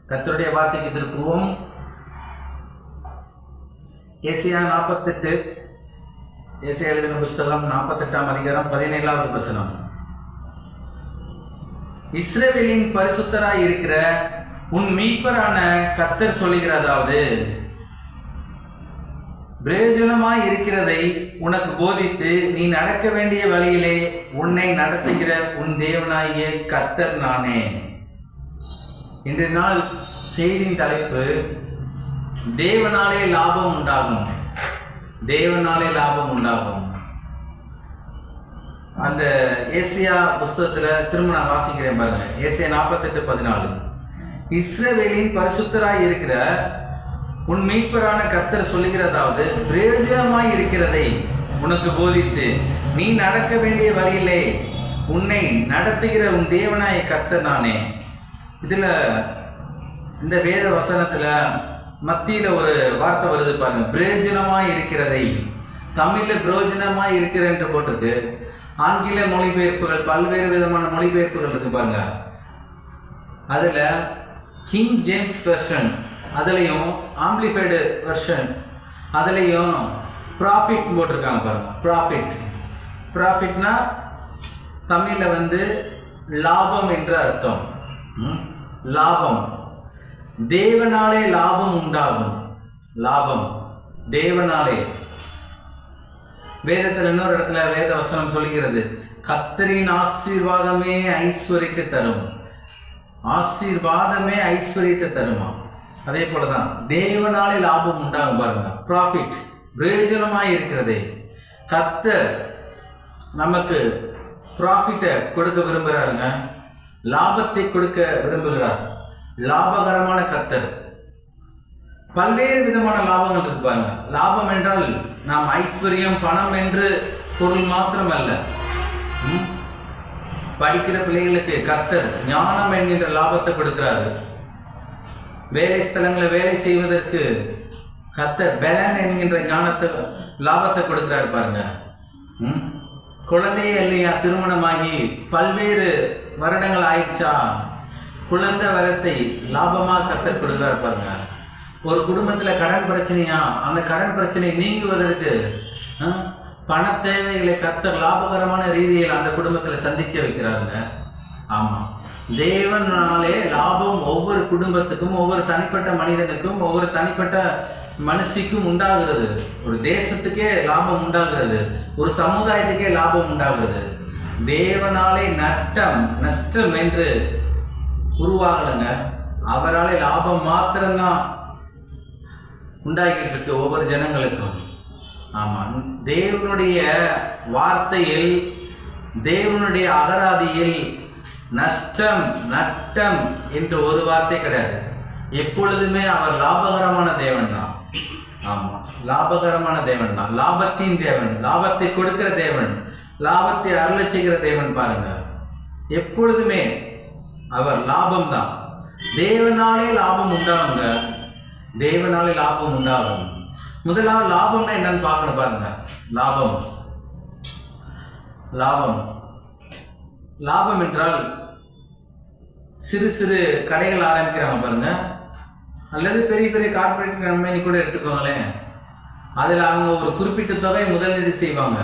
கர்த்தருடைய வார்த்தைக்கு திருப்புவோம். ஏசாயா 48, ஏசாயா எழுதின புஸ்தகம் 48ஆம் அதிகாரம் 17வது வசனம். இஸ்ரவேலின் பரிசுத்தராய் இருக்கிற உன் மீட்பரான கர்த்தர் சொல்லுகிறதாவது, பிரயோஜனமாய் இருக்கிறதை உனக்கு போதித்து நீ நடக்க வேண்டிய வழியிலே உன்னை நடத்துகிற உன் தேவனாகிய கர்த்தர் நானே. இன்றைய நாள் செய்தியின் தலைப்பு, தேவனாலே லாபம் உண்டாகும். தேவனாலே லாபம் உண்டாகும். அந்த ஏசாயா புஸ்தகத்துல திரும்ப நான் வாசிக்கிறேன் பாருங்க. ஏசாயா 48:14. இஸ்ரவேலின் பரிசுத்தராய் இருக்கிற உன் மீட்பரான கர்த்தர் சொல்லுகிறதாவது, பிரயோஜனமாய் இருக்கிறதை உனக்கு போதித்து நீ நடக்க வேண்டிய வழியிலே உன்னை நடத்துகிற உன் தேவனாய கர்த்தர் நானே. இதுல இந்த வேத வசனத்துல மத்தியில ஒரு வார்த்தை வருது பாருங்க, பிரயோஜனமாய் இருக்கிறதை. தமிழ்ல பிரயோஜனமாய் இருக்கிற என்று போட்டிருக்கு. ஆங்கில மொழிபெயர்ப்புகள், பல்வேறு விதமான மொழிபெயர்ப்புகள் இருக்கு பாருங்க. அதுல கிங் ஜேம்ஸ் வெர்ஷன், அதுலயும் ஆம்பிளிஃபைடு வெர்ஷன், அதுலயும் ப்ராஃபிட் போட்டிருக்காங்க பாருங்க. ப்ராஃபிட், ப்ராஃபிட்னா தமிழ்ல லாபம் என்ற அர்த்தம். லாபம், தேவனாலே லாபம் உண்டாகும். லாபம் தேவனாலே. வேதத்தில் இன்னொரு இடத்துல வேத வசனம் சொல்கிறது, கர்த்தரின் ஆசீர்வாதமே ஐஸ்வரியத்தை தரும். ஆசீர்வாதமே ஐஸ்வரியத்தை தருமா. அதே போலதான் தேவனாலே லாபம் உண்டாகும் பாருங்க. ப்ராஃபிட், பிரயோஜனமாய் இருக்கிறதே. கர்த்தர் நமக்கு ப்ராஃபிட்டை கொடுக்க விரும்புகிறாருங்க. லாபத்தை கொடுக்க விரும்புகிறார். லாபகரமான கர்த்தர். பல்வேறு விதமான லாபங்கள் இருக்கு பாருங்க. லாபம் என்றால் நாம் ஐஸ்வர்யம், பணம் என்று பொருள் மாத்திரம் அல்ல. படிக்கிற பிள்ளைகளுக்கு கர்த்தர் ஞானம் என்கின்ற லாபத்தை கொடுக்கிறாரு. வேலை ஸ்தலங்களில் வேலை செய்வதற்கு கர்த்தர் பெலன் என்கின்ற ஞானத்தை, லாபத்தை கொடுக்கிறாரு பாருங்க. குழந்தையே இல்லையா, திருமணமாகி பல்வேறு வருடங்கள் ஆயிடுச்சா, குழந்தை வரத்தை லாபமாக கர்த்தர் கொடுக்கிறார் பாருங்க. ஒரு குடும்பத்தில் கடன் பிரச்சனையா, அந்த கடன் பிரச்சனை நீங்குவதற்கு பண தேவைகளை கர்த்தர் லாபகரமான ரீதியில் அந்த குடும்பத்தில் சந்திக்க வைக்கிறாருங்க. ஆமாம், தேவனாலே லாபம் ஒவ்வொரு குடும்பத்துக்கும், ஒவ்வொரு தனிப்பட்ட மனிதனுக்கும், ஒவ்வொரு தனிப்பட்ட மனுஷிக்கும் உண்டாகிறது. ஒரு தேசத்துக்கே லாபம் உண்டாகிறது, ஒரு சமுதாயத்துக்கே லாபம் உண்டாகிறது. தேவனாலே நட்டம் நஷ்டம் என்று உருவாகலைங்க. அவராலே லாபம் மாத்திரம்தான் உண்டாகிட்டு இருக்கு ஒவ்வொரு ஜனங்களுக்கும். ஆமாம், தேவனுடைய வார்த்தையில், தேவனுடைய அகராதியில் நஷ்டம் நட்டம் என்று ஒரு வார்த்தை கிடையாது. எப்பொழுதுமே அவர் லாபகரமான தேவன் தான். ஆமாம், லாபகரமான தேவன் தான். லாபத்தின் தேவன், லாபத்தை கொடுக்கிற தேவன், லாபத்தை அருளை செய்கிற தேவன் பாருங்க. எப்பொழுதுமே அவர் லாபம் தான். தேவனாலே லாபம் உண்டாகுங்க. தேவனாலே லாபம் உண்டாகும். முதலாவது லாபம்னா என்னன்னு பார்க்கணும் பாருங்க. லாபம், லாபம், லாபம் என்றால் சிறு சிறு கடைகள் ஆரம்பிக்கிறாங்க பாருங்க, அல்லது பெரிய பெரிய கார்பரேட் கம்பெனி கூட எடுத்துக்கோங்களேன். அதில் அவங்க ஒரு குறிப்பிட்ட தொகை முதலீடு செய்வாங்க.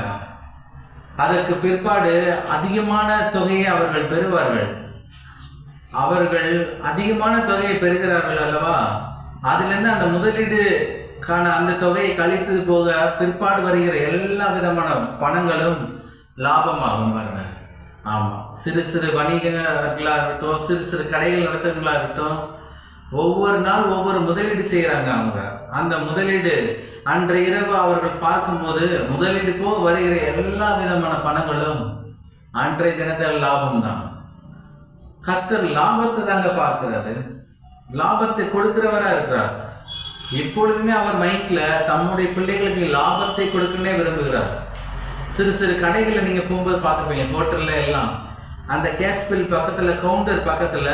அதற்கு பிற்பாடு அதிகமான தொகையை அவர்கள் பெறுவார்கள். அவர்கள் அதிகமான தொகையை பெறுகிறார்கள் அல்லவா, அதிலிருந்து அந்த முதலீடுக்கான அந்த தொகையை கழித்தது போக பிற்பாடு வருகிற எல்லா விதமான பணங்களும் லாபமாகும் பாருங்க. ஆமாம், சிறு சிறு வணிகர்களாக இருக்கட்டும், சிறு சிறு கடைகள் நடத்துகளாக இருக்கட்டும், ஒவ்வொரு நாள் ஒவ்வொரு முதலீடு செய்கிறாங்க அவங்க. அந்த முதலீடு அன்றைய இரவு அவர்கள் பார்க்கும்போது முதலீடு போக வருகிற எல்லா விதமான பணங்களும் அன்றைய தினத்தில் லாபம் தான். கர்த்தர் லாபத்தை தாங்க பார்க்கிறாரு. லாபத்தை கொடுக்கிறவரா இருக்கிறார். எப்பொழுதுமே அவர் மைண்ட்ல தம்முடைய பிள்ளைகளுக்கு லாபத்தை கொடுக்கணும்னே விரும்புகிறார். சிறு சிறு கடைகளில் நீங்க போகும்போது பார்த்துப்பீங்க, ஹோட்டல்ல எல்லாம் அந்த கேஷ் பில் பக்கத்துல, கவுண்டர் பக்கத்துல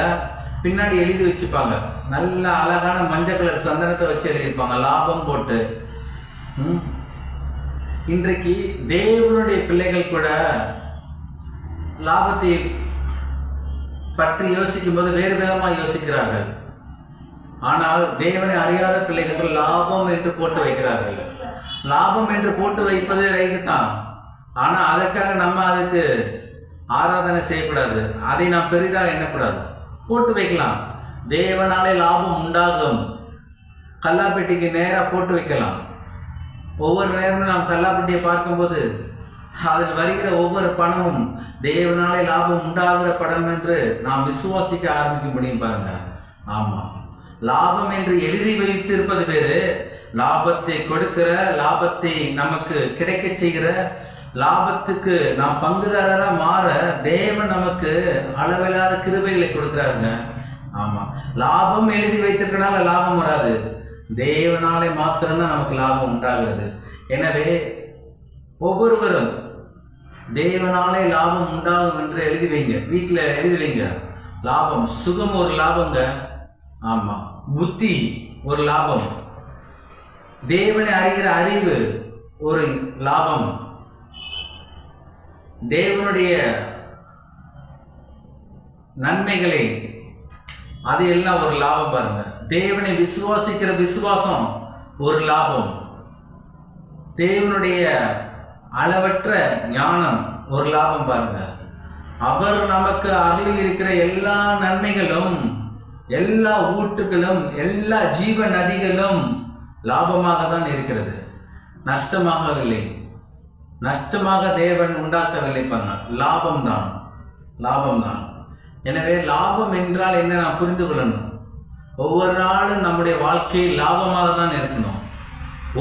பின்னாடி எழுதி வச்சுப்பாங்க. நல்ல அழகான மஞ்சள் கலர் சந்தனத்தை வச்சு எழுதியிருப்பாங்க, லாபம் போட்டு. இன்றைக்கு தேவனுடைய பிள்ளைகள் கூட லாபத்தை பற்றி யோசிக்கும் போது வேறு விதமாக யோசிக்கிறார்கள். ஆனால் தேவனை அறியாத பிள்ளைகள் லாபம் என்று போட்டு வைக்கிறார்கள். லாபம் என்று போட்டு வைப்பது ரைட்டு தான். ஆனால் அதற்காக நம்ம அதுக்கு ஆராதனை செய்யக்கூடாது. அதை நாம் பெரிதாக எண்ணக்கூடாது. போட்டு வைக்கலாம். தேவனாலே லாபம் உண்டாகும். கல்லாப்பெட்டிக்கு நேராக போட்டு வைக்கலாம். ஒவ்வொரு நேரமும் நாம் கல்லாப்பெட்டியை பார்க்கும்போது அதில் வருகிற ஒவ்வொரு பணமும் தேவனாலே லாபம் உண்டாகிற படம் என்று நாம் விசுவாசிக்க ஆரம்பிக்க முடியும் பாருங்க. ஆமாம், லாபம் என்று எழுதி வைத்திருப்பது வேறு, லாபத்தை கொடுக்கிற, லாபத்தை நமக்கு கிடைக்க செய்கிற, லாபத்துக்கு நாம் பங்குதாரராக மாற தேவன் நமக்கு அளவில்லாத கிருபைகளை கொடுக்குறாருங்க. ஆமாம், லாபம் எழுதி வைத்திருக்கனால லாபம் வராது, தேவனாலே மாத்திரம்தான் நமக்கு லாபம் உண்டாகிறது. எனவே ஒவ்வொருவரும் தேவனாலே லாபம் உண்டாகும் என்று எழுதி வைங்க, வீட்டில் எழுதி வைங்க. லாபம், சுகம் ஒரு லாபங்க. ஆமாம், புத்தி ஒரு லாபம், தேவனை அறிகிற அறிவு ஒரு லாபம், தேவனுடைய நன்மைகளை அது எல்லாம் ஒரு லாபம் பாருங்க. தேவனை விசுவாசிக்கிற விசுவாசம் ஒரு லாபம், தேவனுடைய அளவற்ற ஞானம் ஒரு லாபம் பாருங்க. அவர் நமக்கு அருளி இருக்கிற எல்லா நன்மைகளும், எல்லா ஊட்டுகளும், எல்லா ஜீவ நதிகளும் லாபமாக தான் இருக்கிறது, நஷ்டமாகவில்லை. நஷ்டமாக தேவன் உண்டாக்கவில்லை பாருங்க, லாபம்தான், லாபம்தான். எனவே லாபம் என்றால் என்ன நாம் புரிந்து கொள்ளணும். ஒவ்வொரு நாளும் நம்முடைய வாழ்க்கை லாபமாக தான் இருக்கணும்.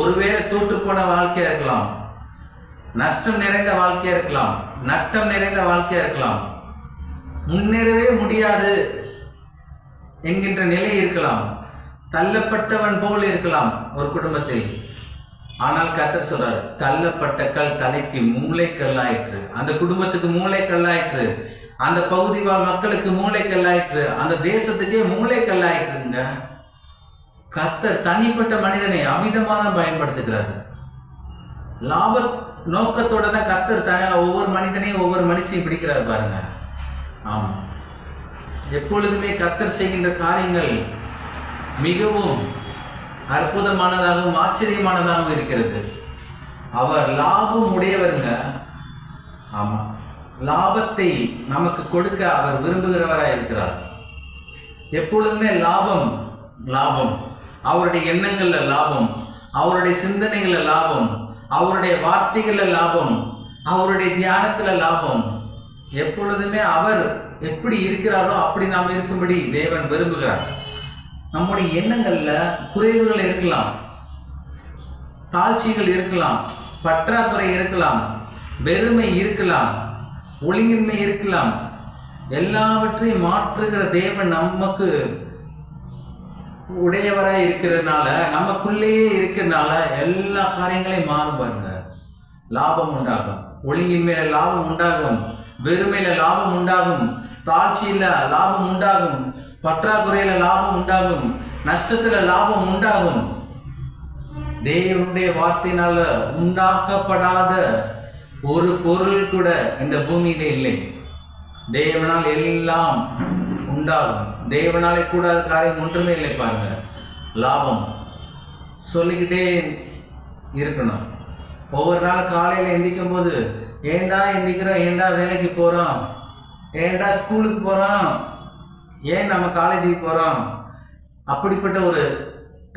ஒருவேளை தோற்று போன வாழ்க்கையா இருக்கலாம், நஷ்டம் நிறைந்த வாழ்க்கையா இருக்கலாம், நட்டம் நிறைந்த வாழ்க்கையா இருக்கலாம், முன்னேறவே முடியாது என்கின்ற நிலை இருக்கலாம், தள்ளப்பட்டவன் போல் இருக்கலாம் ஒரு குடும்பத்தில். ஆனால் கர்த்தர் சொல்றார், தள்ளப்பட்ட கல் தலைக்கு மூளைக்கல்லாயிற்று, அந்த குடும்பத்துக்கு மூளைக்கல்லாயிற்று, அந்த பகுதி வாழ் மக்களுக்கு மூளைக்கல்லாயிற்று, அந்த தேசத்துக்கே மூளைக்கல்லாயிற்றுங்க. கர்த்தர் தனிப்பட்ட மனிதனை அமிதமாக தான் பயன்படுத்துகிறார். லாப நோக்கத்தோட தான் கர்த்தர் ஒவ்வொரு மனிதனையும் ஒவ்வொரு மனுஷனையும் பிடிக்கிறார் பாருங்க. ஆமா, எப்பொழுதுமே கர்த்தர் செய்கின்ற காரியங்கள் மிகவும் அற்புதமானதாகவும் ஆச்சரியமானதாகவும் இருக்கிறது. அவர் லாபம் உடையவருங்க. ஆமா, லாபத்தை நமக்கு கொடுக்க அவர் விரும்புகிறவராக இருக்கிறார். எப்பொழுதுமே லாபம், லாபம், அவருடைய எண்ணங்கள்ல லாபம், அவருடைய சிந்தனைகள்ல லாபம், அவருடைய வார்த்தைகள்ல லாபம், அவருடைய தியானத்துல லாபம். எப்பொழுதுமே அவர் எப்படி இருக்கிறாரோ அப்படி நாம் இருக்கும்படி தேவன் விரும்புகிறார். நம்முடைய எண்ணங்கள்ல குறைவுகள் இருக்கலாம், தாழ்ச்சிகள் இருக்கலாம், பற்றாக்குறை இருக்கலாம், வெறுமை இருக்கலாம், ஒழுங்கின்மை இருக்கலாம். எல்லாவற்றையும் மாற்றுகிற தேவன் நமக்கு உடையவராய் இருக்கிறதுனால, நமக்குள்ளேயே இருக்கிறதுனால எல்லா காரியங்களையும் மாறும் பாருங்க. லாபம் உண்டாகும், ஒழுங்கின்மையில லாபம் உண்டாகும், வெறுமையில லாபம் உண்டாகும், தாழ்ச்சியில லாபம் உண்டாகும், பற்றாக்குறையில லாபம் உண்டாகும், நஷ்டத்துல லாபம் உண்டாகும். தேவனுடைய வார்த்தையினால உண்டாக்கப்படாத ஒரு பொருள் கூட இந்த பூமியில இல்லை. தேவனால் எல்லாம் உண்டாகும். தேவனாலே கூடாத காரியம் ஒன்றுமே இல்லை பாருங்க. லாபம் சொல்லிக்கிட்டே இருக்கணும். ஒவ்வொரு நாள் காலையில் எந்திக்கும் போது ஏண்டா எந்திக்கிறோம், ஏண்டா வேலைக்கு போகிறோம், ஏண்டா ஸ்கூலுக்கு போகிறோம், ஏன் நம்ம காலேஜுக்கு போகிறோம், அப்படிப்பட்ட ஒரு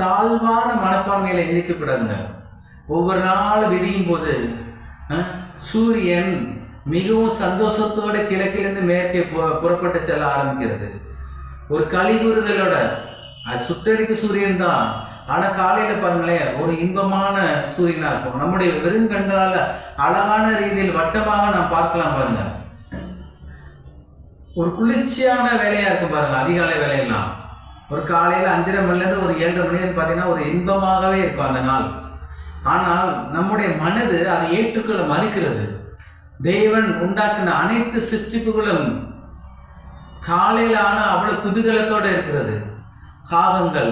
தாழ்வான மனப்பான்மையில் எந்திக்கக்கூடாதுங்க. ஒவ்வொரு நாள் விடியும் போது சூரியன் மிகவும் சந்தோஷத்தோட கிழக்கிலிருந்து மேற்கே புறப்பட்டு செல்ல ஆரம்பிக்கிறது. ஒரு கலிகூறுதலோட, அது சுட்டரிக்க சூரியன் தான், ஆனால் காலையில் பாருங்களேன் ஒரு இன்பமான சூரியனாக இருக்கும். நம்முடைய வெறுங்கண்களால் அழகான ரீதியில் வட்டமாக நாம் பார்க்கலாம் பாருங்க. ஒரு குளிர்ச்சியான வேலையாக இருக்கும் பாருங்க. அதிகாலை வேலையெல்லாம் ஒரு காலையில் 5:30 மணிலேருந்து ஒரு 7:30 மணி வரைக்கும் பார்த்தீங்கன்னா ஒரு இன்பமாகவே இருக்கும் அந்த நாள். ஆனால் நம்முடைய மனது அதை ஏற்றுக்கொள்ள மறுக்கிறது. தேவன் உண்டாக்கின அனைத்து சிருஷ்டிப்புகளும் காலையில் ஆனால் அவ்வளவு குதூகலத்தோடு இருக்கிறது. காகங்கள்,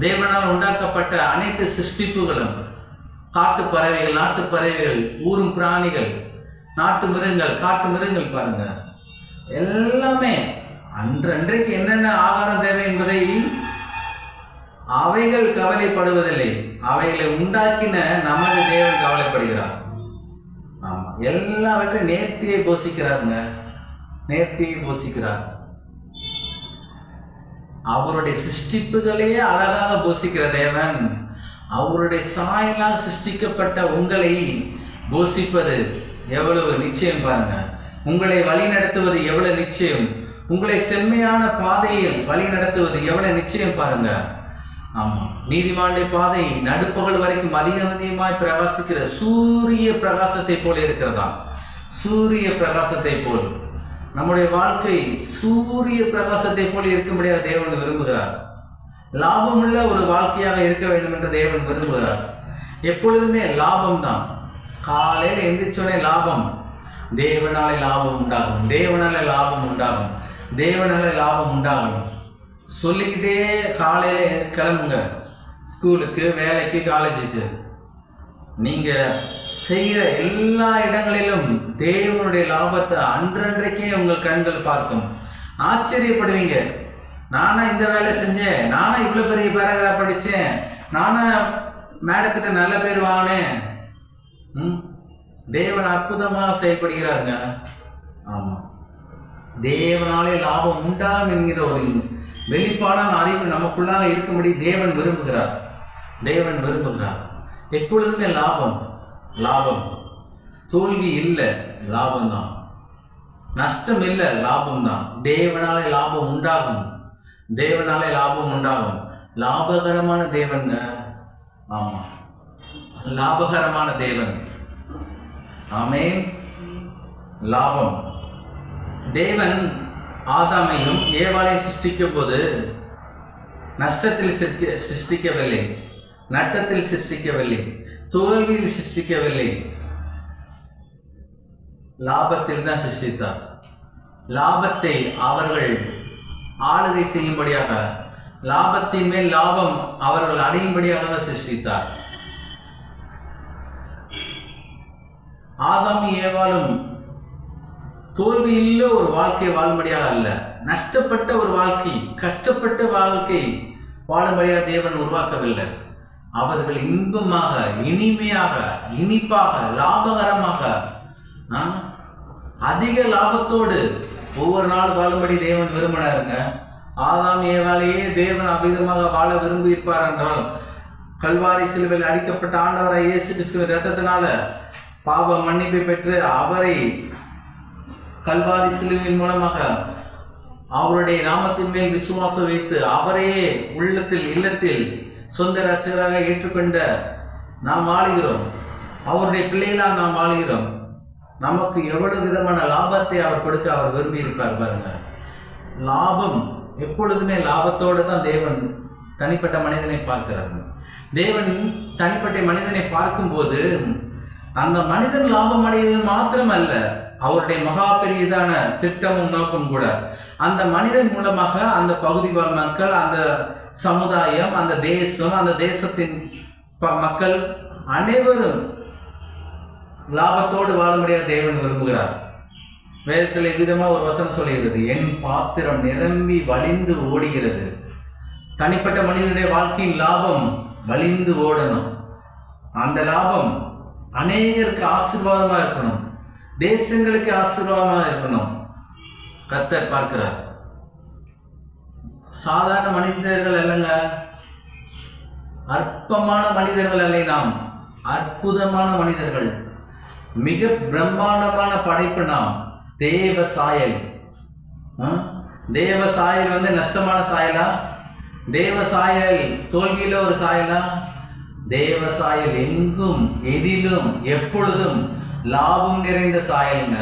தேவனால் உண்டாக்கப்பட்ட அனைத்து சிருஷ்டிப்புகளும், காட்டு பறவைகள், நாட்டு பறவைகள், ஊரும் பிராணிகள், நாட்டு மிருகங்கள், காட்டு மிருகங்கள் பாருங்க, எல்லாமே அன்றைக்கு என்னென்ன ஆகாரம் தேவை என்பதை அவைகள் கவலைப்படுவதில்லை, அவைகளை உண்டாக்கின நமது தேவன் கவலைப்படுகிறார். ஆமா, எல்லாவற்றையும் நேர்த்தியை போஷிக்கிறாருங்க, நேர்த்தியை போஷிக்கிறார். அவருடைய சிருஷ்டிப்புகளையே அழகாக போஷிக்கிற தேவன் அவருடைய சாயலாக சிருஷ்டிக்கப்பட்ட உங்களை போஷிப்பது எவ்வளவு நிச்சயம் பாருங்க. உங்களை வழி நடத்துவது எவ்வளவு நிச்சயம், உங்களை செம்மையான பாதையில் வழி நடத்துவது எவ்வளவு நிச்சயம் பாருங்க. ஆமா, நீதிமானுடைய பாதை நடுப்பகல் வரைக்கும் அதிகமாய் பிரகாசிக்கிற சூரிய பிரகாசத்தை போல இருக்கிறதா? சூரிய பிரகாசத்தை போல் நம்முடைய வாழ்க்கை சூரிய பிரகாசத்தை போல இருக்கும்படியாக தேவன் விரும்புகிறார். லாபமுள்ள ஒரு வாழ்க்கையாக இருக்க வேண்டும் என்று தேவன் விரும்புகிறார். எப்பொழுதுமே லாபம் தான். காலையில் எந்திரிச்சோடனே லாபம், தேவனாலே லாபம் உண்டாகும், தேவனாலே லாபம் உண்டாகும், தேவனாலே லாபம் உண்டாகும் சொல்லிக்கிட்டே காலையில் கிளம்புங்க. ஸ்கூலுக்கு, வேலைக்கு, காலேஜுக்கு. நீங்கள் செய்கிற எல்லா இடங்களிலும் தேவனுடைய லாபத்தை அன்றன்றைக்கே உங்கள் கண்கள் பார்க்கும். ஆச்சரியப்படுவீங்க, நானா இந்த வேலை செஞ்சேன், நானா இவ்வளோ பெரிய பேராகிராஃப் படித்தேன், நானா மேடத்திட்ட நல்ல பேர் வாங்கினேன். தேவன் அற்புதமாக செயல்படுகிறாருங்க. ஆமாம், தேவனாலே லாபம் உண்டாகும் என்கிற ஒரு வெளிப்பாடான அறிவு நமக்குள்ளாக இருக்கும்படி தேவன் விரும்புகிறார். தேவன் விரும்புகிறார். எப்பொழுதுமே லாபம், லாபம். தோல்வி இல்லை, லாபம்தான். நஷ்டம் இல்லை, லாபம்தான். தேவனாலே லாபம் உண்டாகும், தேவனாலே லாபம் உண்டாகும். லாபகரமான தேவன்ங்க. ஆமாம், லாபகரமான தேவன். ஆமென். லாபம். தேவன் ஆதாமையும் ஏவாளையும் சிருஷ்டிக்கும் போது நஷ்டத்தில் சிருஷ்டிக்கவில்லை, நட்டத்தில் சிருஷ்டிக்கவில்லை, தோல்வியில் சிருஷ்டிக்கவில்லை, லாபத்தில் தான் சிருஷ்டித்தார். லாபத்தை அவர்கள் ஆளுகை செய்யும்படியாக, லாபத்தின் மேல் லாபம் அவர்கள் அடையும்படியாக தான் சிருஷ்டித்தார். ஆதாம் ஏவாளும் தோல்வியில்ல ஒரு வாழ்க்கை வாழும்படியாக அல்ல, நஷ்டப்பட்ட ஒரு வாழ்க்கை, கஷ்டப்பட்ட வாழ்க்கை வாழும்படியாக தேவன் உருவாக்கவில்லை. அவர்கள் இன்பமாக, இனிமையாக, இனிப்பாக, லாபகரமாக, அதிக லாபத்தோடு ஒவ்வொரு நாள் வாழும்படி தேவன் விரும்பினாருங்க. ஆதாம் ஏவாளையே தேவன் அபிதமாக வாழ விரும்பியிருப்பார் என்றால், கல்வாரி சிலுவையில் அடிக்கப்பட்ட ஆண்டவராய் இயேசு கிறிஸ்துவின் இரத்தத்தினால பாவ மன்னிப்பை பெற்று அவரை கல்வாரி சிலுவையின் மூலமாக அவருடைய நாமத்தின் மேல் விசுவாசம் வைத்து அவரையே உள்ளத்தில், இல்லத்தில் சொந்த ரட்சகராக ஏற்றுக்கொண்ட நாம் வாழுகிறோம். அவருடைய பிள்ளைகளாக நாம் வாழுகிறோம். நமக்கு எவ்வளவு விதமான லாபத்தை அவர் கொடுக்க அவர் விரும்பி இருப்பார் பாருங்க. லாபம் எப்பொழுதுமே லாபத்தோடு தான் தேவன் தனிப்பட்ட மனிதனை பார்க்கிறார். தேவன் தனிப்பட்ட மனிதனை பார்க்கும்போது அந்த மனிதன் லாபம் அடைவது மாத்திரமல்ல, அவருடைய மகா பெரியதான திட்டமும் நோக்கம் கூட. அந்த மனிதன் மூலமாக அந்த பகுதி மக்கள், அந்த சமுதாயம், அந்த தேசம், அந்த தேசத்தின் மக்கள் அனைவரும் லாபத்தோடு வாழும்படியாக தேவன் விரும்புகிறார். வேதத்தில் விதமாக ஒரு வசனம் சொல்கிறது, என் பாத்திரம் நிரம்பி வழிந்து ஓடுகிறது. தனிப்பட்ட மனிதனுடைய வாழ்க்கையின் லாபம் வழிந்து ஓடணும். அந்த லாபம் அநேகருக்கு ஆசீர்வாதமாக இருக்கணும், தேசங்களுக்கு ஆசீர்வாதமாக இருக்கணும். கர்த்தர் பார்க்கிறார். சாதாரண மனிதர்கள் அல்லங்க, அற்பமான மனிதர்கள் அல்ல, நாம் அற்புதமான மனிதர்கள், மிக பிரம்மாண்டமான படைப்பு. நாம் தேவ சாயல். தேவ சாயல் நஷ்டமான சாயலா? தேவ சாயல் தோல்வியில ஒரு சாயலா? தேவ சாயல் எங்கும், எதிலும், எப்பொழுதும் லாபம் நிறைந்த சாயலுங்க.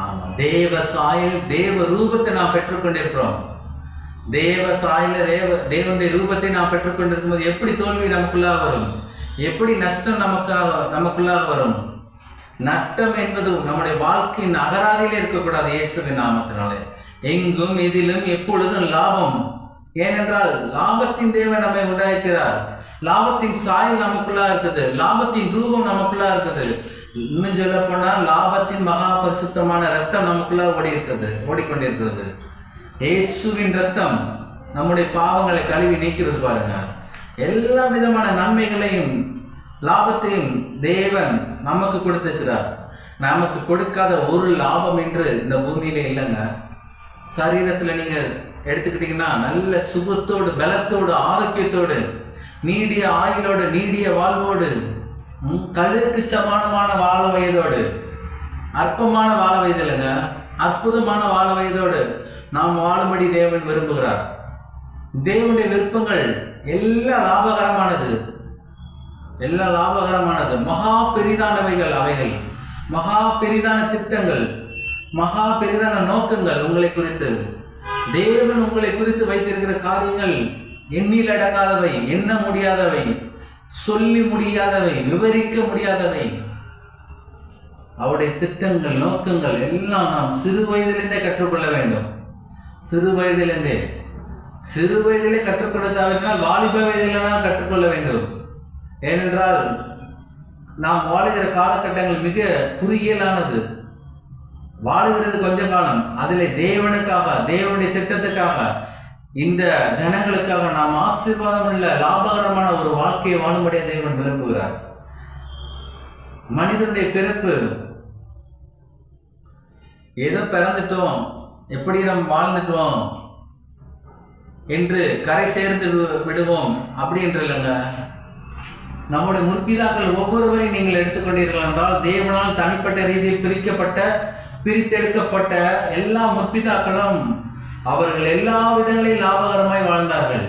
ஆமா, தேவ சாயல், தேவ ரூபத்தை நாம் பெற்றுக்கொண்டிருக்கிறோம். தேவ சாயல, தேவனுடைய ரூபத்தை நாம் பெற்றுக்கொண்டிருக்கும் போது எப்படி தோல்வி நமக்குள்ளாக வரும்? எப்படி நஷ்டம் நமக்குள்ளாக வரும்? நட்டம் என்பது நம்முடைய வாழ்க்கையின் அகராதியிலே இருக்கக்கூடாது. இயேசுவின் நாமத்தினாலே எங்கும், எதிலும், எப்பொழுதும் லாபம். ஏனென்றால் லாபத்தின் தேவன் நம்மை உண்டாக்கிறார். லாபத்தின் சாயல் நமக்குள்ளா இருக்குது, லாபத்தின் ரூபம் நமக்குள்ளா இருக்குது. இன்னும் சொல்ல போனால் லாபத்தின் மகா பரிசுத்தமான ரத்தம் நமக்குள்ளா ஓடிக்கொண்டிருக்கிறது. இயேசுவின் ரத்தம் நம்முடைய பாவங்களை கழுவி நீக்கிறது பாருங்க. எல்லா விதமான நன்மைகளையும் லாபத்தையும் தேவன் நமக்கு கொடுத்திருக்கிறார். நமக்கு கொடுக்காத ஒரு லாபம் என்று இந்த பூமியில இல்லைங்க. சரீரத்தில் நீங்க எடுத்துக்கிட்டீங்கன்னா நல்ல சுகத்தோடு, பலத்தோடு, ஆரோக்கியத்தோடு, நீடிய ஆயுளோடு, நீடிய வாழ்வோடு, கழுகுக்கு சமானமான வாழ வயதோடு, அற்பமான வாழ வயது இல்லைங்க, அற்புதமான வாழ வயதோடு நாம் வாழும்படி தேவன் விரும்புகிறார். தேவனுடைய விருப்பங்கள் எல்லாம் லாபகரமானது, எல்லாம் லாபகரமானது. மகா பெரிதானவைகள் அவைகள், மகா பெரிதான திட்டங்கள், மகா பெரிதான நோக்கங்கள் உங்களை குறித்து. தேவன் உங்களை குறித்து வைத்திருக்கிற காரியங்கள் எண்ணில் அடங்காதவை, எண்ண முடியாதவை, சொல்லி முடியாதவை, விவரிக்க முடியாதவை. அவருடைய திட்டங்கள், நோக்கங்கள் எல்லாம் நாம் சிறு வயதிலிருந்தே கற்றுக்கொள்ள வேண்டும். சிறு வயதிலிருந்தே, சிறு வயதிலே கற்றுக் கொடுத்தாவினால் வாலிப வயதில்தான் கற்றுக்கொள்ள வேண்டும். ஏனென்றால் நாம் வாழுகிற காலகட்டங்கள் மிக குறுகியலானது. வாழுகிறது கொஞ்ச காலம், அதிலே தேவனுக்காக, தேவனுடைய திட்டத்துக்காக, இந்த ஜனங்களுக்காக நாம் ஆசீர்வாதம் உள்ள லாபகரமான ஒரு வாழ்க்கையை வாழும்படியாக தேவன் விரும்புகிறார். மனிதனுடைய பிறப்பு ஏதோ பிறந்துட்டோம், எப்படி நாம் வாழ்ந்துட்டோம் என்று கரை சேர்ந்து விடுவோம் அப்படி என்று இல்லைங்க. நம்முடைய முற்பிதாக்கள் ஒவ்வொருவரையும் நீங்கள் எடுத்துக்கொண்டீர்கள் என்றால், தேவனால் தனிப்பட்ட ரீதியில் பிரித்தெடுக்கப்பட்ட எல்லா முற்பிதாக்களும் அவர்கள் எல்லா விதங்களிலும் லாபகரமாய் வாழ்ந்தார்கள்.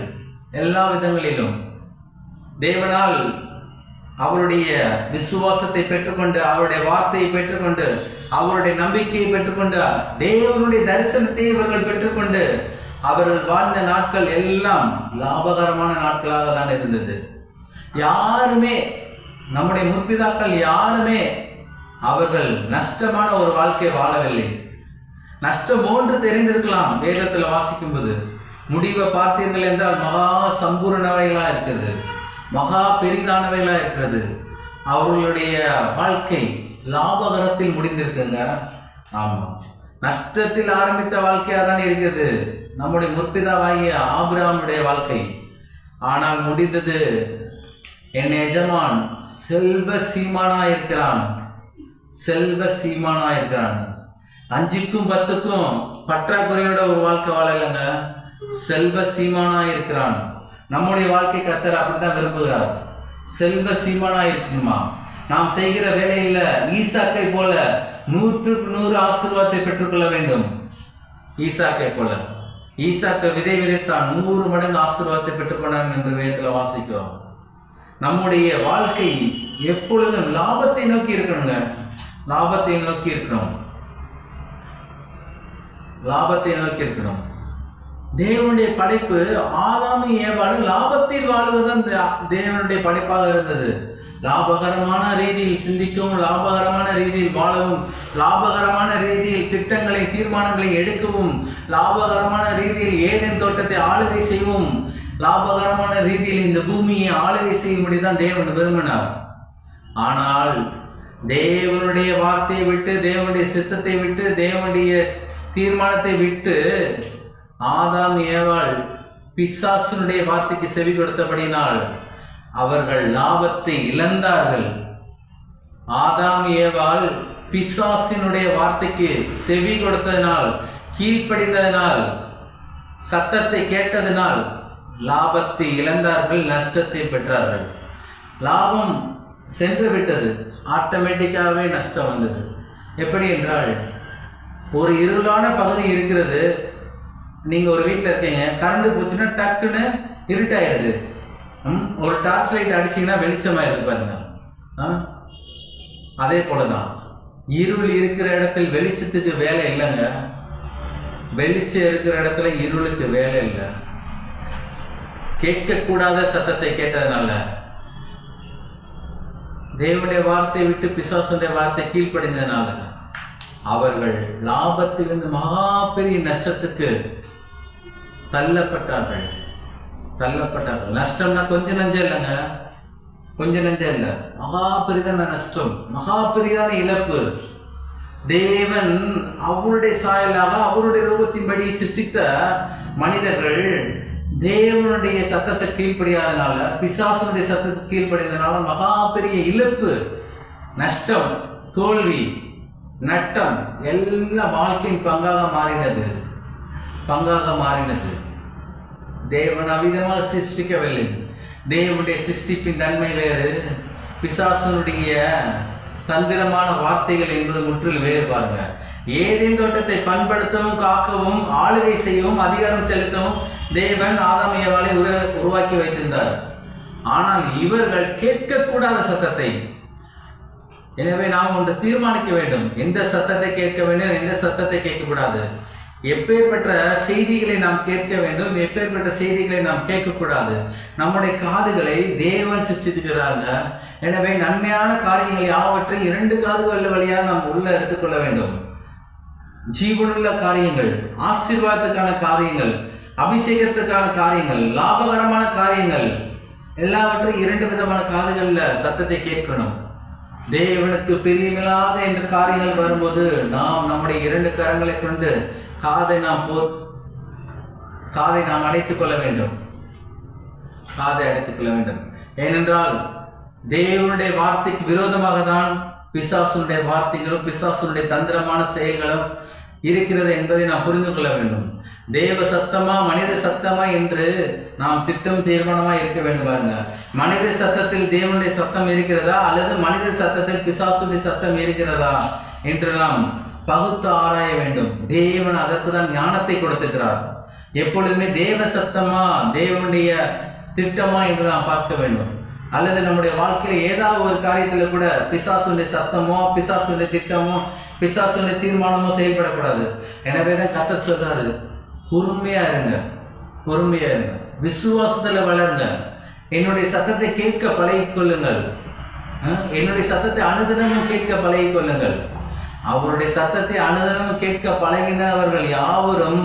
எல்லா விதங்களிலும் தேவனால் அவருடைய விசுவாசத்தை பெற்றுக்கொண்டு, அவருடைய வார்த்தையை பெற்றுக்கொண்டு, அவருடைய நம்பிக்கையை பெற்றுக்கொண்டு, தேவனுடைய தரிசனத்தை இவர்கள் பெற்றுக்கொண்டு அவர்கள் வாழ்ந்த நாட்கள் எல்லாம் லாபகரமான நாட்களாக தான் இருந்தது. யாருமே, நம்முடைய முற்பிதாக்கள் யாருமே அவர்கள் நஷ்டமான ஒரு வாழ்க்கை வாழவில்லை. நஷ்டம் ஒன்று தெரிந்திருக்கலாம் வேதத்தில் வாசிக்கும்போது. முடிவை பார்த்தீர்கள் என்றால் மகா சம்பூர்ணவைகளாக இருக்கிறது, மகா பெரிதானவைகளாக இருக்கிறது. அவர்களுடைய வாழ்க்கை லாபகரத்தில் முடிந்திருக்குங்க. ஆமாம், நஷ்டத்தில் ஆரம்பித்த வாழ்க்கையாக தான் இருக்கிறது நம்முடைய முற்பிதாவாகிய ஆபிரகாமுடைய வாழ்க்கை. ஆனால் முடிந்தது, என் எஜமான் செல்வ சீமானா இருக்கிறான், செல்வ சீமானா இருக்கிறான். 5க்கும் 10க்கும் பற்றாக்குறையோட ஒரு வாழ்க்கை வாழலைங்க, செல்வ சீமானா இருக்கிறான். நம்முடைய வாழ்க்கை கர்த்தர் அப்படித்தான் விரும்புகிறார். செல்வ சீமானா இருக்கணுமா? நாம் செய்கிற வேலையில் ஈசாக்கை போல 100க்கு 100 ஆசீர்வாதத்தை பெற்றுக்கொள்ள வேண்டும். ஈசாக்கை போல, ஈசாக்கை விதை விதைத்தான், 100 மடங்கு ஆசீர்வாதத்தை பெற்றுக்கொண்டான் என்று வேதத்தில் வாசிக்கிறோம். நம்முடைய வாழ்க்கை எப்பொழுதும் லாபத்தை நோக்கி இருக்கணுங்க, லாபத்தை நோக்கி இருக்கணும், லாபத்தை நோக்கி இருக்கணும். தேவனுடைய படைப்பு ஆதாமும் ஏவாளும் லாபத்தில் வாழ்வதுதான் தேவனுடைய படைப்பாக இருந்தது. லாபகரமான ரீதியில் சிந்திக்கவும், லாபகரமான ரீதியில் வாழவும், லாபகரமான ரீதியில் திட்டங்களை, தீர்மானங்களை எடுக்கவும், லாபகரமான ரீதியில் ஏதேன் தோட்டத்தை ஆளுகை செய்யவும், லாபகரமான ரீதியில் இந்த பூமியை ஆளுகை செய்யும்படி தான் தேவன் விரும்பினார். ஆனால் தேவனுடைய வார்த்தையை விட்டு, தேவனுடைய சித்தத்தை விட்டு, தேவனுடைய தீர்மானத்தை விட்டு ஆதாம் ஏவாள் பிசாசினுடைய வார்த்தைக்கு செவி கொடுத்தபடினால் அவர்கள் லாபத்தை இழந்தார்கள். ஆதாம் ஏவாள் பிசாசினுடைய வார்த்தைக்கு செவி கொடுத்ததினால், கீழ்ப்படிந்ததினால், சத்தத்தை கேட்டதினால் லாபத்தை இழந்தார்கள், நஷ்டத்தை பெற்றார்கள். லாபம் சென்று விட்டது, ஆட்டோமேட்டிக்காகவே நஷ்டம் வந்தது. எப்படி என்றால், ஒரு இருளான பகுதி இருக்கிறது, நீங்கள் ஒரு வீட்டில் இருக்கீங்க, கரண்ட் போச்சுன்னா டக்குன்னு இருட்டாயிருது. ஒரு டார்ச் லைட் அடிச்சிங்கன்னா வெளிச்சமாயிருது பாருங்க. அதே போல தான் இருள் இருக்கிற இடத்தில் வெளிச்சத்துக்கு வேலை இல்லைங்க, வெளிச்சம் இருக்கிற இடத்துல இருளுக்கு வேலை இல்லை. கேட்கக்கூடாத சத்தத்தை கேட்டதுனால, தேவனுடைய வார்த்தையை விட்டு பிசாசுடைய வார்த்தை கீழ்ப்படிந்ததுனால அவர்கள் லாபத்திலிருந்து மகா பெரிய நஷ்டத்துக்கு தள்ளப்பட்டார்கள். நஷ்டம்னா கொஞ்சம் நஞ்சம் இல்லைங்க, கொஞ்சம் நஞ்சம் இல்லை, மகா பெரிதான நஷ்டம், மகா பெரிதான இழப்பு. தேவன் அவருடைய சாயலாக, அவருடைய ரூபத்தின்படி சிருஷ்டித்த மனிதர்கள் தேவனுடைய சத்தத்தை கீழ்ப்படியாதனால, பிசாசனுடைய சத்தத்துக்கு கீழ்ப்படியதுனால மகா பெரிய இழப்பு, நஷ்டம், தோல்வி, நட்டம் எல்லாம் வாழ்க்கையின் பங்காக மாறினது. தேவன் அவ்விதமாக சிருஷ்டிக்கவில்லை. தேவனுடைய சிருஷ்டிப்பின் தன்மை வேறு, பிசாசனுடைய தந்திரமான வார்த்தைகள் என்பது முற்றிலும் வேறு. பாருங்க, ஏதேன் தோட்டத்தை பண்படுத்தவும், காக்கவும், ஆளுகை செய்யவும், அதிகாரம் செலுத்தவும் தேவன் ஆதாம் ஏவாளை உருவாக்கி வைத்திருந்தார். ஆனால் இவர்கள் கேட்கக்கூடாத சத்தத்தை. எனவே நாம் ஒன்று தீர்மானிக்க வேண்டும், எந்த சத்தத்தை கேட்க வேண்டும், எந்த சத்தத்தை கேட்கக்கூடாது. எப்பேற்பட்ட செய்திகளை நாம் கேட்க வேண்டும், எப்பேற்பட்ட செய்திகளை நாம் கேட்கக்கூடாது. நம்முடைய காதுகளை தேவன் சிருஷ்டித்துக்கிறாங்க. எனவே நன்மையான காரியங்கள் யாவற்றையும் 2 காதுகள் வழியாக நாம் உள்ள எடுத்துக்கொள்ள வேண்டும். ஜீவனுள்ள காரியங்கள், ஆசீர்வாதத்துக்கான காரியங்கள், அபிஷேகத்துக்கான காரியங்கள், லாபகரமான காரியங்கள் எல்லாவற்றையும் 2 விதமான காதுகளில் சத்தத்தை கேட்கணும். தேவனுக்கு பிரியமில்லாத என்ற காரியங்கள் வரும்போது நாம் நம்முடைய 2 கரங்களை கொண்டு காதை நாம் அடைத்துக் கொள்ள வேண்டும். ஏனென்றால் தேவனுடைய வார்த்தைக்கு விரோதமாக தான் பிசாசுடைய வார்த்தைகளும் பிசாசுடைய தந்திரமான செயல்களும் இருக்கிறது என்பதை நாம் புரிந்து கொள்ள வேண்டும். தேவ சத்தமா மனித சத்தமா என்று நாம் தீர்மானமாக இருக்க வேண்டும். பாருங்க, மனித சத்தத்தில் தேவனுடைய சத்தம் இருக்கிறதா அல்லது மனித சத்தத்தில் பிசாசுடைய சத்தம் இருக்கிறதா என்று நாம் பகுத்து ஆராய வேண்டும். தேவன் அதற்கு தான் ஞானத்தை கொடுத்திருக்கிறார். எப்பொழுதுமே தேவ சத்தமா தேவனுடைய திட்டமா என்று நாம் பார்க்க வேண்டும். அல்லது நம்முடைய வாழ்க்கையில ஏதாவது ஒரு காரியத்தில் கூட பிசாசுடைய சத்தமோ, பிசாசுடைய திட்டமோ, பிசாசுடைய தீர்மானமோ செயல்படக்கூடாது. எனவே தான் கர்த்தர் சொல்றாரு, பொறுமையா இருங்க, விசுவாசத்துல வளருங்க, என்னுடைய சத்தத்தை கேட்க பழகிக்கொள்ளுங்கள், என்னுடைய சத்தத்தை அனுதினமும் கேட்க பழகிக்கொள்ளுங்கள். அவருடைய சத்தத்தை அனுதினமும் கேட்க பழகினவர்கள் யாவரும்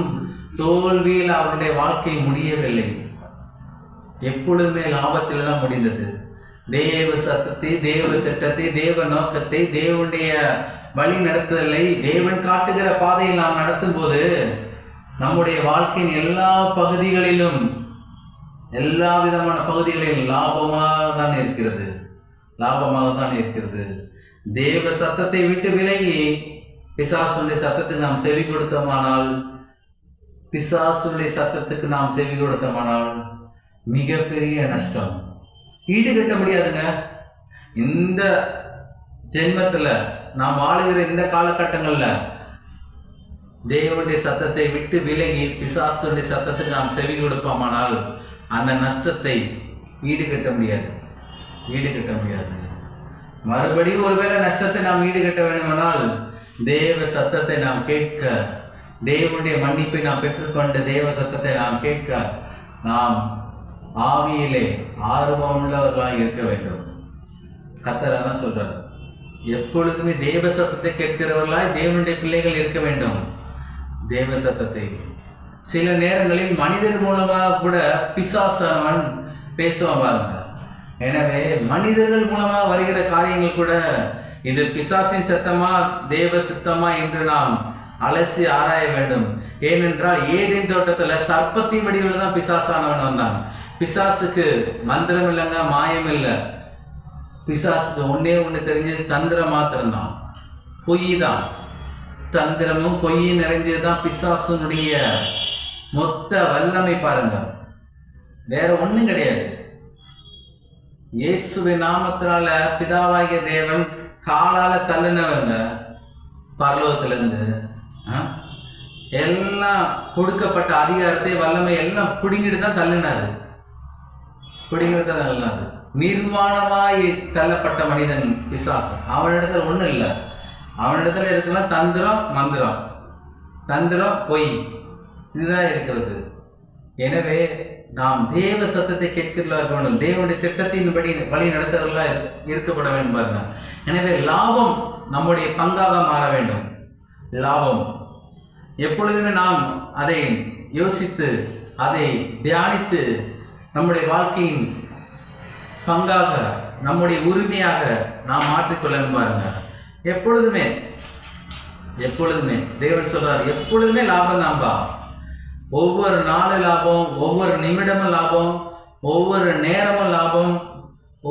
தோல்வியில் அவருடைய வாழ்க்கை முடியவில்லை, எப்பொழுதுமே லாபத்தில் தான் முடிந்தது. தேவ சத்தத்தை, தேவ திட்டத்தை, தேவ நோக்கத்தை, தேவனுடைய வழி நடத்துதலை தேவன் காட்டுகிற பாதையில் நாம் நடத்தும் போது நம்முடைய வாழ்க்கையின் எல்லா பகுதிகளிலும், எல்லா விதமான பகுதிகளிலும் லாபமாக தான் இருக்கிறது. தேவ சத்தத்தை விட்டு விலகி பிசாசுடைய சத்தத்துக்கு நாம் செவி கொடுத்தோமானால் மிகப்பெரிய நஷ்டம், ஈடுகட்ட முடியாதுங்க. இந்த ஜென்மத்தில் நாம் ஆளுகிற இந்த காலகட்டங்களில் தேவனுடைய சத்தத்தை விட்டு விலகி பிசாசுடைய சத்தத்துக்கு நாம் செவி கொடுப்போமானால் அந்த நஷ்டத்தை ஈடுகட்ட முடியாது. மறுபடியும் ஒருவேளை நஷ்டத்தை நாம் ஈடுகட்ட வேண்டுமானால் தேவ சத்தத்தை நாம் கேட்க, தேவனுடைய மன்னிப்பை நாம் பெற்றுக்கொண்டு தேவ சத்தத்தை நாம் கேட்க நாம் ஆவியிலே ஆர்வமுள்ளவர்களாக இருக்க வேண்டும். கர்த்தர் தான் சொல்றார், எப்பொழுதுமே தேவ சத்தத்தை கேட்கிறவர்களாய் தேவனுடைய பிள்ளைகள் இருக்க வேண்டும். தேவ சத்தத்தை சில நேரங்களில் மனிதர் மூலமாக கூட பிசாசானவன் பேசுவான் பாருங்க. எனவே மனிதர்கள் மூலமாக வருகிற காரியங்கள் கூட இது பிசாசின் சத்தமா தேவ சித்தமா என்று நாம் அலசி ஆராய வேண்டும். ஏனென்றால் ஏதேன் தோட்டத்தில் சர்ப்பத்தின் வடிவில் தான் பிசாசானவன் வந்தான். பிசாசுக்கு மந்திரம் இல்லைங்க, மாயம் இல்லை. பிசாசுக்கு ஒன்று தெரிஞ்சது தந்திரம் மாத்திரம்தான், பொய் தான். தந்திரமும் பொய்யும் நிறைஞ்சதுதான் பிசாசுனுடைய மொத்த வல்லமை. பாருங்க, வேற ஒன்றும் கிடையாது. இயேசுவின் நாமத்தினால பிதாவாகிய தேவன் காலால தள்ளினவங்க பரலோகத்திலிருந்து எல்லாம் கொடுக்கப்பட்ட அதிகாரத்தை வல்லமை எல்லாம் பிடுங்கிட்டு தான் தள்ளினாரு. நிர்வாணமாய் தள்ளப்பட்ட மனிதன் பிசாசம். அவனிடத்துல ஒன்றும் இல்லை. அவனிடத்துல இருக்கலாம் தந்திரம், மந்திரம், தந்திரம், பொய், இதுதான் இருக்கிறது. எனவே நாம் தேவ சத்தத்தை கேட்கிறவர்களாக இருக்க வேண்டும். தேவனுடைய திட்டத்தின்படி வழி நடத்துவர்களாக இருக்கப்பட வேண்டும் பாருங்க. எனவே லாபம் நம்முடைய பங்காக மாற வேண்டும். லாபம் எப்பொழுதுமே நாம் அதை யோசித்து அதை தியானித்து நம்முடைய வாழ்க்கையின் பங்காக, நம்முடைய உரிமையாக நாம் மாற்றிக்கொள்ளணும் பாருங்க. எப்பொழுதுமே தேவன் சொல்றார், எப்பொழுதுமே லாபம் தான்பா. ஒவ்வொரு நாள் லாபம், ஒவ்வொரு நிமிடமும் லாபம், ஒவ்வொரு நேரமும் லாபம்,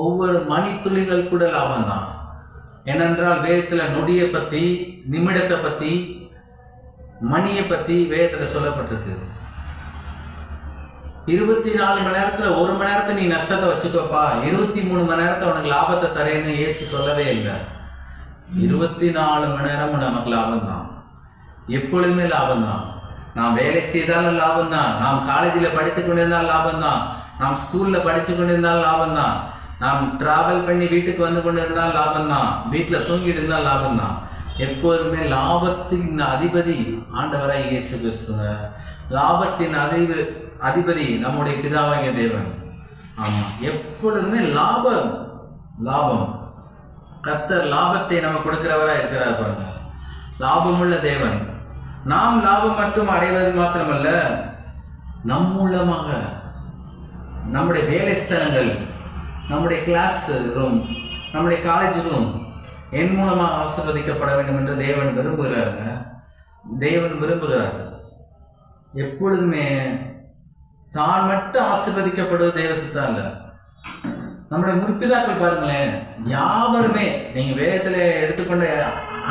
ஒவ்வொரு மணித்துளிகள் கூட லாபம் தான். ஏனென்றால் வேதத்தில் நொடியை பற்றி, நிமிடத்தை பற்றி, மணியை பற்றி வேதத்தில் சொல்லப்பட்டிருக்கு. 24 மணி நேரத்தில் 1 மணி நேரத்தை நீ நஷ்டத்தை வச்சுக்கோப்பா, 23 மணி நேரத்தை உனக்கு லாபத்தை தரேன்னு இயேசு சொல்லவே இல்லை. 24 மணி நேரமும் நமக்கு லாபம் தான், எப்பொழுதுமே லாபம் தான். நாம் வேலை செய்தாலும் லாபம் தான், நாம் காலேஜில் படித்து கொண்டிருந்தாலும் லாபம் தான், நாம் ஸ்கூலில் படித்து கொண்டிருந்தாலும் லாபம் தான், நாம் டிராவல் பண்ணி வீட்டுக்கு வந்து கொண்டு இருந்தால் லாபம் தான், வீட்டில் தூங்கிட்டு இருந்தால் லாபம் தான். எப்போதுமே லாபத்தின் அதிபதி ஆண்டவராய் இயேசு கிறிஸ்துங்க. லாபத்தின் அதிபதி நம்முடைய பிதாவாகிய தேவன். ஆமாம், எப்பொழுதுமே லாபம் லாபம். கர்த்தர் லாபத்தை நம்ம கொடுக்கிறவராக இருக்கிறார் பாருங்க. லாபமுள்ள தேவன். நாம் லாபம் மட்டும் அடைவது மாத்திரமல்ல, நம் மூலமாக நம்முடைய வேலை ஸ்தலங்கள், நம்முடைய கிளாஸ் ரூம், நம்முடைய காலேஜ் ரூம் என் மூலமாக ஆசீர்வதிக்கப்பட வேண்டும் என்று தேவன் விரும்புகிறாருங்க. தேவன் விரும்புகிறார். எப்பொழுதுமே தான் மட்டும் ஆசீர்வதிக்கப்படுவது தேவ சித்தம் இல்லை. நம்முடைய முற்பிதாக்கள் பாருங்களேன், யாவருமே நீங்க வேதத்தில் எடுத்துக்கொண்ட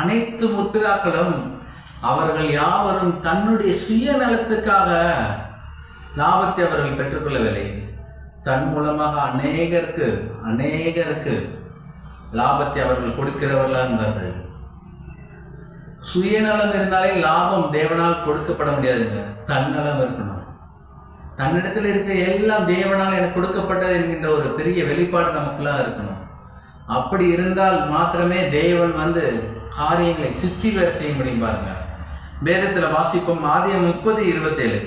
அனைத்து முற்பிதாக்களும் அவர்கள் யாவரும் தன்னுடைய சுயநலத்துக்காக லாபத்தை அவர்கள் பெற்றுக்கொள்ளவில்லை. தன் மூலமாக அநேகருக்கு லாபத்தை அவர்கள் கொடுக்கிறவர்களாக இருந்தார்கள். சுயநலம் இருந்தாலே லாபம் தேவனால் கொடுக்கப்பட முடியாதுங்க. தன்னலம் இருக்கணும். தன்னிடத்தில் இருக்க எல்லாம் தேவனால் எனக்கு கொடுக்கப்பட்டது என்கின்ற ஒரு பெரிய வெளிப்பாடு நமக்குலாம் இருக்கணும். அப்படி இருந்தால் மாத்திரமே தேவன் காரியங்களை சித்தி பெற செய்ய முடியும். பாருங்க, வேதத்தில் வாசிப்போம். ஆதியாகமம் 30:27.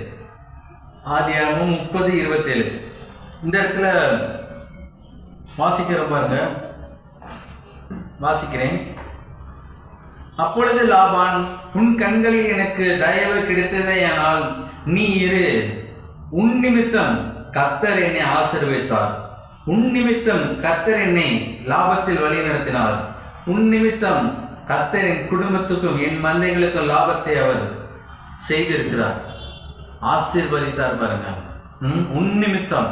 ஆதியாகமம் 30:27. இந்த இடத்துல வாசிக்கிற பாருங்க, வாசிக்கிறேன். அப்பொழுது லாபான், உன் கண்களில் எனக்கு தயவு கிடைத்ததேயானால் நீ இரு, உன் நிமித்தம் கர்த்தர் என்னை ஆசீர்வதித்தார், உன் நிமித்தம் கர்த்தர் என்னை லாபத்தில் வழி நடத்தினார், உன் நிமித்தம் கர்த்தர் என் குடும்பத்துக்கும் என் மந்தைகளுக்கும் லாபத்தை அவர் செய்திருக்கிறார், ஆசீர்வதித்தார். பாருங்க, உன் நிமித்தம்.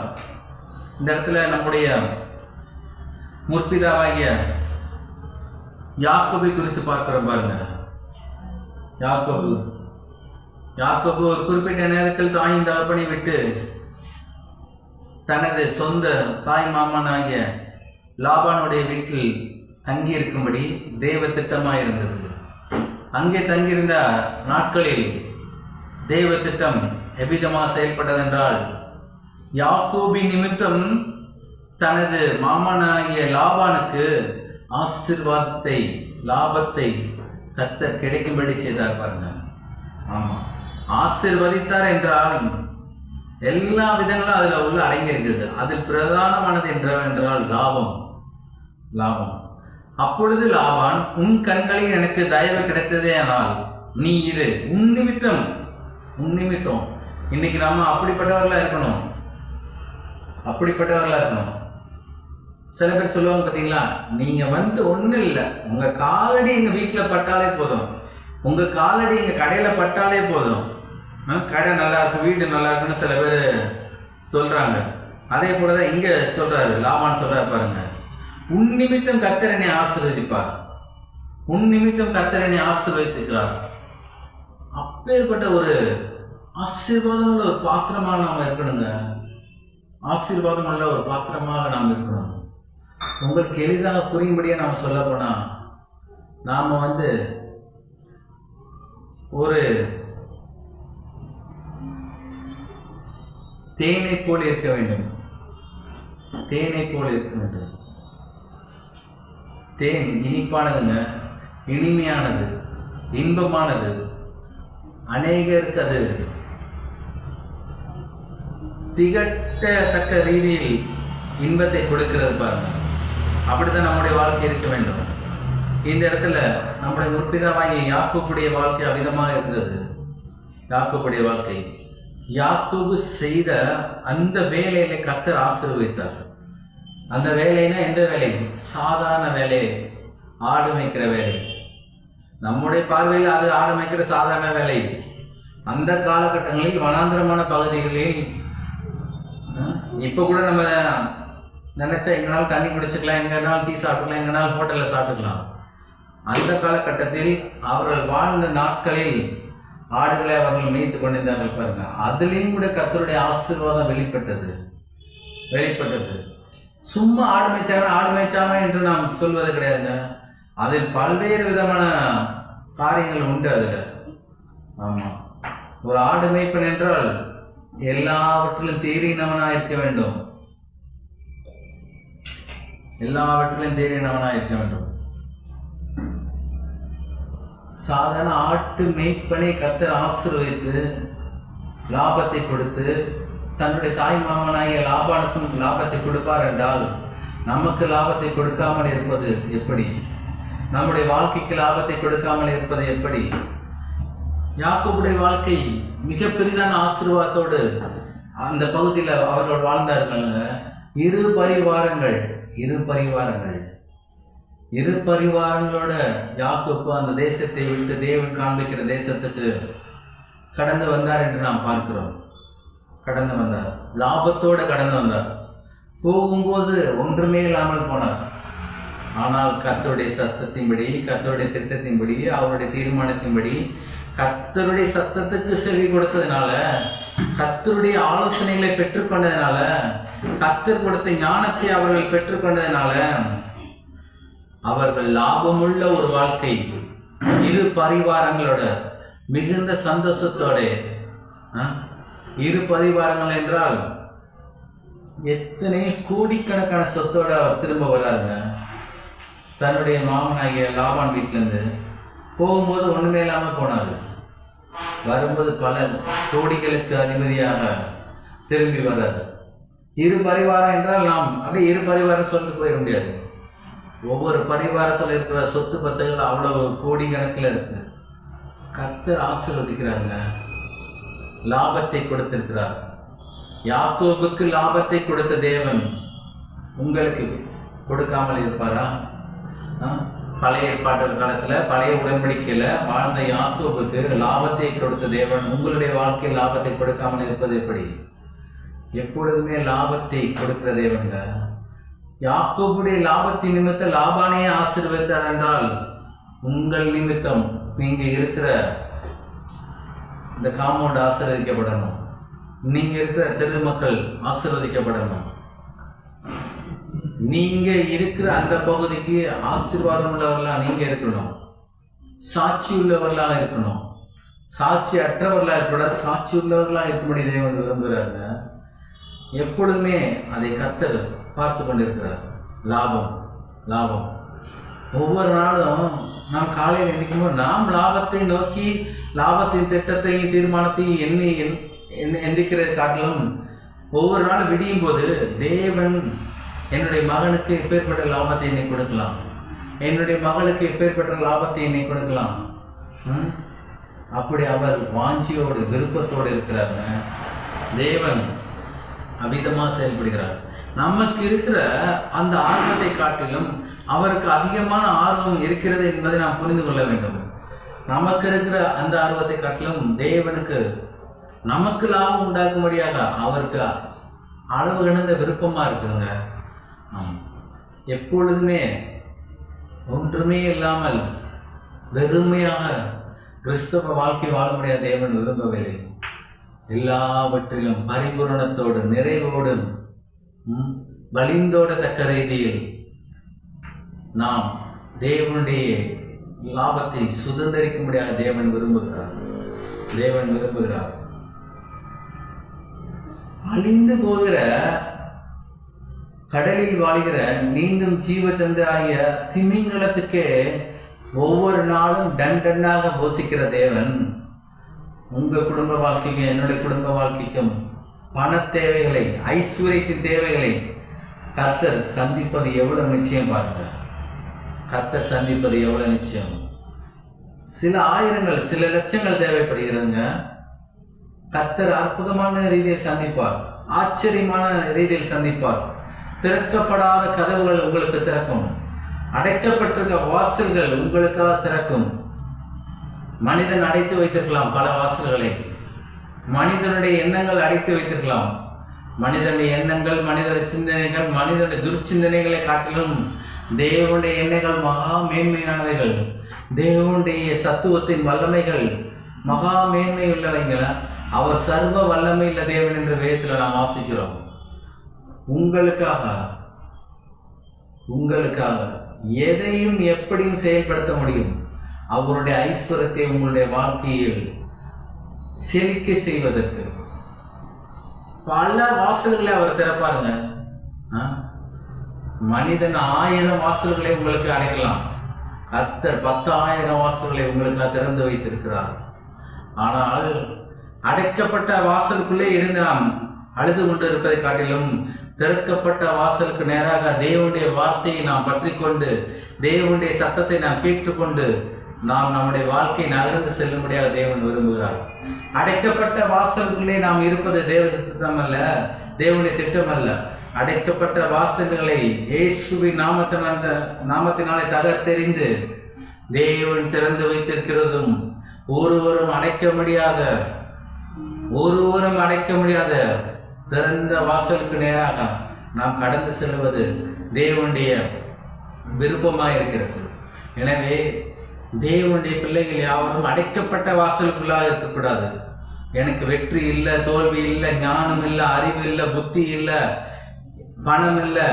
இந்த இடத்துல நம்முடைய முற்பிதாவாகிய யாக்கோபை குறித்து பார்க்கிறோம். பாருங்க, யாக்கோபு ஒரு குறிப்பிட்ட நேரத்தில் தாயின் தகப்பனை விட்டு தனது சொந்த தாய் மாமனாகிய லாபானுடைய வீட்டில் தங்கியிருக்கும்படி தேவ திட்டமாக இருந்தது. அங்கே தங்கியிருந்த நாட்களில் தேவ திட்டம் எவ்விதமாக செயல்பட்டதென்றால், யாக்கோபின் நிமித்தம் தனது மாமனாகிய லாபானுக்கு ஆசீர்வாதத்தை, லாபத்தை கர்த்தர் கிடைக்கும்படி செய்தார். பாருங்க, ஆமாம், ஆசீர்வதித்தார் என்றால் எல்லா விதங்களும் அதில் உள்ள அடங்கியிருக்கிறது. அதில் பிரதானமானது என்றால் லாபம். அப்பொழுது லாபான், உன் கண்களில் எனக்கு தயவு கிடைத்ததே ஆனால் நீ இரு, உன் நிமித்தம். இன்னைக்கு நாம அப்படிப்பட்டவர்களா இருக்கணும். சில பேர் சொல்லுவாங்க பார்த்தீங்களா, நீங்க ஒன்றும் இல்லை, உங்க காலடி எங்க வீட்டில் பட்டாலே போதும், உங்க காலடி எங்க கடையில பட்டாலே போதும், கடை நல்லா இருக்கும், வீடு நல்லா இருக்குன்னு சில பேர் சொல்றாங்க. அதே போலதான் இங்க சொல்றாரு, லாபான் சொல்றாரு பாருங்க, உன் நிமித்தம் கர்த்தர் என்னை ஆசீர்வதிப்பார், உன் நிமித்தம் கர்த்தர் என்னை ஆசீர்வதிக்கிறார். அப்பேற்பட்ட ஒரு ஆசீர்வாதம் உள்ள ஒரு பாத்திரமாக நாம இருக்கணுங்க. ஆசீர்வாதம் உள்ள ஒரு பாத்திரமாக நாம் இருக்கணும். உங்களுக்கு எளிதாக புரியும்படியா நாம் சொல்ல போனா, நாம ஒரு தேனை போல் இருக்க வேண்டும். தேன் இனிப்பானதுங்க, இனிமையானது, இன்பமானது, அநேகருக்கு அது திகட்டத்தக்க ரீதியில் இன்பத்தை கொடுக்கிறது. பாருங்க, அப்படித்தான் நம்முடைய வாழ்க்கை இருக்க வேண்டும். இந்த இடத்துல நம்முடைய முற்பிதாவாகிய யாக்கோபுடைய வாழ்க்கை அவிதமாக இருந்தது. யாக்கோபு செய்த அந்த வேலையில கர்த்தர் ஆசீர்வதித்தார். அந்த வேலைனா எந்த வேலை? சாதாரண வேலை, ஆடு மேய்க்கிற வேலை. நம்முடைய பார்வையில் அது ஆடு மேய்க்கிற சாதாரண வேலை. அந்த காலகட்டங்களில் வனாந்திரமான பகுதிகளில் இப்போ கூட நம்ம நினச்சா எங்கனாலும் தண்ணி குடிச்சுக்கலாம், எங்கனாலும் டீ சாப்பிட்டுக்கலாம், எங்கனாலும் ஹோட்டலில் சாப்பிட்டுக்கலாம். அந்த காலகட்டத்தில் அவர்கள் வாழ்ந்த நாட்களில் ஆடுகளை அவர்கள் மேய்த்து கொண்டிருந்தார்கள் பாருங்க. அதுலேயும் கூட கர்த்தருடைய ஆசீர்வாதம் வெளிப்பட்டது. சும்மா ஆடு மேய்ச்சாங்க என்று நாம் சொல்வது கிடையாதுங்க. அதில் பல்வேறு விதமான காரியங்கள் உண்டு. அதில் ஆமாம், ஒரு ஆடு மேய்ப்பன் என்றால் எல்லாவற்றிலும் தேறினவனாக இருக்க வேண்டும். சாதாரண ஆட்டு மேய்ப்பனை கர்த்தர் ஆசீர்வதித்து லாபத்தை கொடுத்து தன்னுடைய தாய் மாமனாகிய லாபானுக்கும் லாபத்தை கொடுப்பார் என்றால் நமக்கு லாபத்தை கொடுக்காமல் இருப்பது எப்படி? நம்முடைய வாழ்க்கைக்கு லாபத்தை கொடுக்காமல் இருப்பது எப்படி? யாக்கோபுடைய வாழ்க்கை மிக பெரிதான ஆசீர்வாதத்தோடு அந்த பகுதியில் அவர்கள் வாழ்ந்தார்கள். இரு பரிவாரங்களோட யாக்கோபு அந்த தேசத்தை விட்டு தேவன் காண்பிக்கிற தேசத்துக்கு கடந்து வந்தார் என்று நாம் பார்க்கிறோம். லாபத்தோடு கடந்து வந்தார். போகும்போது ஒன்றுமே இல்லாமல் போனார். ஆனால் கர்த்தருடைய சத்தத்தின்படி, கர்த்தருடைய திட்டத்தின்படி, அவருடைய தீர்மானத்தின்படி, கர்த்தருடைய சத்தத்துக்கு செவி கொடுத்ததுனால, கர்த்தருடைய ஆலோசனைகளை பெற்றுக்கொண்டதுனால, கர்த்தர் கொடுத்த ஞானத்தை அவர்கள் பெற்றுக்கொண்டதுனால அவர்கள் லாபமுள்ள ஒரு வாழ்க்கை, இரு பரிவாரங்களோட மிகுந்த சந்தோஷத்தோட, இரு பரிவாரங்கள் என்றால் எத்தனை கோடிக்கணக்கான சொத்தோட அவர் திரும்ப வர்றாருங்க. தன்னுடைய மாமனாகிய லாபான் வீட்டிலேருந்து போகும்போது ஒன்றுமே இல்லாமல் போனார். வரும்போது பல கோடிகளுக்கு அதிபதியாக திரும்பி வர்றாரு. இரு பரிவாரம் என்றால் நாம் அப்படியே இரு பரிவாரம் சொல்லிட்டு போயிட முடியாது. ஒவ்வொரு பரிவாரத்தில் இருக்கிற சொத்து பத்துகள் அவ்வளவு கோடிக்கணக்கில் இருக்கு. கர்த்தர் ஆசீர்வதிக்கிறாங்க, லாபத்தை கொடுத்திருக்கிறார். யாக்கோபுக்கு லாபத்தை கொடுத்த தேவன் உங்களுக்கு கொடுக்காமல் இருப்பாரா? பழைய ஏற்பாட்டு காலத்தில், பழைய உடன்படிக்கையில் வாழ்ந்த யாக்கோபுக்கு லாபத்தை கொடுத்த தேவன் உங்களுடைய வாழ்க்கையில் லாபத்தை கொடுக்காமல் இருப்பது எப்படி? எப்பொழுதுமே லாபத்தை கொடுக்கிற தேவங்க. யாக்கோபுடைய லாபத்தின் நிமித்தம் லாபானையே ஆசீர்வதித்தார் என்றால் உங்கள் நிமித்தம் நீங்க இருக்கிற இந்த காம்பவுண்ட் ஆசீர்வதிக்கப்படணும். நீங்க இருக்கிற தெரு மக்கள் ஆசீர்வதிக்கப்படணும். நீங்க இருக்கிற அந்த பகுதிக்கு ஆசீர்வாதம் உள்ளவர்களாக நீங்க இருக்கணும். சாட்சி உள்ளவர்களாக இருக்கணும். சாட்சி அற்றவர்களாக இருக்கக்கூடாது, சாட்சி உள்ளவர்களாக இருக்கும்படி தேவன் விரும்புகிறாங்க. எப்பொழுதுமே அதை கர்த்தர் பார்த்து கொண்டிருக்கிறார். லாபம் ஒவ்வொரு நாளும் நாம் காலையில் எண்ணிக்கும்போது நாம் லாபத்தை நோக்கி, லாபத்தின் திட்டத்தையும் தீர்மானத்தையும் எண்ணிக்கிறதை காட்டிலும் ஒவ்வொரு நாளும் விடியும் போது தேவன் என்னுடைய மகனுக்கு எப்பேற்பட்ட லாபத்தை என்னை கொடுக்கலாம், என்னுடைய மகளுக்கு எப்பேற்பட்ட லாபத்தை என்னை கொடுக்கலாம், அப்படி அவர் வாஞ்சியோடு விருப்பத்தோடு இருக்கிறார். தேவன் அமிதமாக செயல்படுகிறார். நமக்கு இருக்கிற அந்த ஆர்வத்தை காட்டிலும் அவருக்கு அதிகமான ஆர்வம் இருக்கிறது என்பதை நாம் புரிந்து கொள்ள வேண்டும். நமக்கு இருக்கிற அந்த ஆர்வத்தை காட்டிலும் தேவனுக்கு நமக்கு லாபம் உண்டாக்கும்படியாக அவருக்கு அளவு கடந்த விருப்பமாக இருக்குங்க. எப்பொழுதுமே ஒன்றுமே இல்லாமல் வெறுமையாக கிறிஸ்தவ வாழ்க்கை வாழ முடியாத தேவன் விரும்பவில்லை. எல்லாவற்றிலும் பரிபூரணத்தோடு, நிறைவோடு, வலிந்தோடத்தக்க ரீதியில் நாம் தேவனுடைய லாபத்தை சுதந்திரிக்கும்படியாக தேவன் விரும்புகிறார். அழிந்து போகிற கடலில் வாழ்கிற நீந்தும் ஜீவச்சந்து ஆகிய திமிங்கலத்துக்கே ஒவ்வொரு நாளும் டன்னாக போஷிக்கிற தேவன் உங்க குடும்ப வாழ்க்கைக்கும் என்னுடைய குடும்ப வாழ்க்கைக்கும் பண தேவைகளை, ஐஸ்வர்யத்தின் தேவைகளை கர்த்தர் சந்திப்பது எவ்வளவு நிச்சயம் பாருங்க. கர்த்தர் சந்திப்பது எவ்வளவு நிச்சயம். சில ஆயிரங்கள், சில லட்சங்கள் தேவைப்படுகிறதுங்க. கர்த்தர் அற்புதமான ரீதியில் சந்திப்பார், ஆச்சரியமான ரீதியில் சந்திப்பார். திறக்கப்படாத கதவுகள் உங்களுக்கு திறக்கும், அடைக்கப்பட்டிருக்க வாசல்கள் உங்களுக்காக திறக்கும். மனிதன் அடைத்து வைத்திருக்கலாம் பல வாசல்களை, மனிதனுடைய எண்ணங்கள் அடைத்து வைத்திருக்கலாம். மனிதனுடைய எண்ணங்கள், மனிதனுடைய சிந்தனைகள், மனிதனுடைய துர்ச்சிந்தனைகளை காட்டிலும் தேவனுடைய எண்ணங்கள் மகா மேன்மையானவைகள். தேவனுடைய சத்துவத்தின் வல்லமைகள் மகா மேன்மை உள்ளவைங்கள. அவர் சர்வ வல்லமை உள்ள தேவன் என்ற வேதத்தில் நாம் வாசிக்கிறோம். உங்களுக்காக எதையும் எப்படியும் செயல்படுத்த முடியும். அவருடைய ஐஸ்வரத்தை உங்களுடைய வாழ்க்கையில் செழிக்க செய்வதற்கு பல வாசல்களை அவர் திறப்பாருங்க. மனிதன் 1000 வாசல்களை உங்களுக்கு அடைக்கலாம். கர்த்தர் 10,000 வாசல்களை உங்களுக்கு திறந்து வைத்திருக்கிறார். ஆனால் அடைக்கப்பட்ட வாசலுக்குள்ளே இருந்து நாம் அழுது கொண்டு இருப்பதை காட்டிலும் திறக்கப்பட்ட வாசலுக்கு நேராக தேவனுடைய வார்த்தையை நாம் பற்றி கொண்டு தேவனுடைய சத்தத்தை நாம் கேட்டுக்கொண்டு நாம் நம்முடைய வாழ்க்கை நகர்ந்து செல்லும்படியாக தேவன் விரும்புகிறார். அடைக்கப்பட்ட வாசலுக்குள்ளே நாம் இருப்பது தேவ சித்தம் அல்ல, தேவனுடைய திட்டம் அல்ல. அடைக்கப்பட்ட வாசல்களை இயேசுவின் நாமத்தினாலே தகர்த்தெறிந்து தேவன் திறந்து வைத்திருக்கிறதும் ஒருவரும் அடைக்க முடியாத திறந்த வாசலுக்கு நேராக நாம் கடந்து செல்வது தேவனுடைய விருப்பமாக இருக்கிறது. எனவே தேவனுடைய பிள்ளைகள் யாவரும் அடைக்கப்பட்ட வாசலுக்குள்ளாக இருக்கக்கூடாது. எனக்கு வெற்றி இல்லை, தோல்வி இல்லை, ஞானம் இல்லை, அறிவு இல்லை, புத்தி இல்லை, பணம் இல்லை,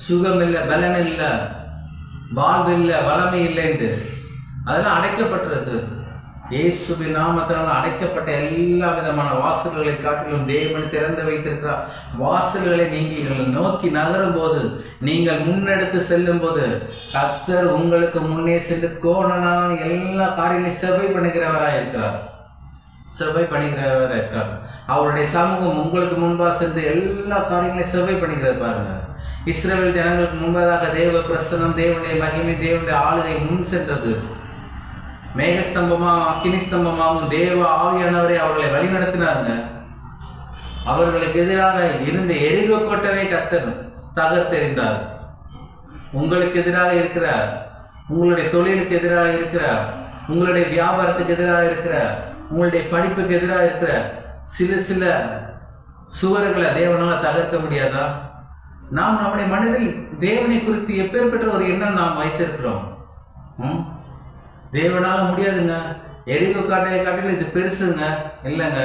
சுகம் இல்லை, பலன் இல்லை, வாழ்வு இல்லை, வளமை இல்லை என்று அதெல்லாம் அடைக்கப்பட்டிருக்கு. இயேசுவின் நாமத்தினால் அடைக்கப்பட்ட எல்லா விதமான வாசல்களை காட்டிலும் தேவன் திறந்து வைத்திருக்கிறார். வாசல்களை நீங்கள் நோக்கி நகரும் போது, நீங்கள் முன்னெடுத்து செல்லும் போது கர்த்தர் உங்களுக்கு முன்னே சென்று கோணனான எல்லா காரியங்களையும் செவ்வாய் பண்ணுகிறவராக இருக்கிறார். அவருடைய சமூகம் உங்களுக்கு முன்பாக சென்று எல்லா காரியங்களையும் செவ்வாய் பண்ணுகிறது. பாருங்க, இஸ்ரவேல் ஜனங்களுக்கு முன்பதாக தேவ பிரசனம், தேவனுடைய மகிமை, தேவனுடைய ஆளுகை முன் சென்றது. மேகஸ்தம்பமாகவும் அக்கினி ஸ்தம்பமாகவும் தேவ ஆவியானவரை அவர்களை வழிநடத்தினாருங்க. அவர்களுக்கு எதிராக இருந்த எரிகோ கோட்டையை கர்த்தர் தகர்த்தெறிந்தார். உங்களுக்கு எதிராக இருக்கிற, உங்களுடைய தொழிலுக்கு எதிராக இருக்கிற, உங்களுடைய வியாபாரத்துக்கு எதிராக இருக்கிற, உங்களுடைய படிப்புக்கு எதிராக இருக்கிற சில சுவர்களை தேவனால் தகர்க்க முடியாதா? நாம் நம்முடைய மனதில் தேவனை குறித்து எப்பேற்பட்ட ஒரு எண்ணம் நாம் வைத்திருக்கிறோம். தேவனால முடியாதுங்க. எரிகோ காட்டையை காட்டில் இது பெருசுங்க இல்லைங்க.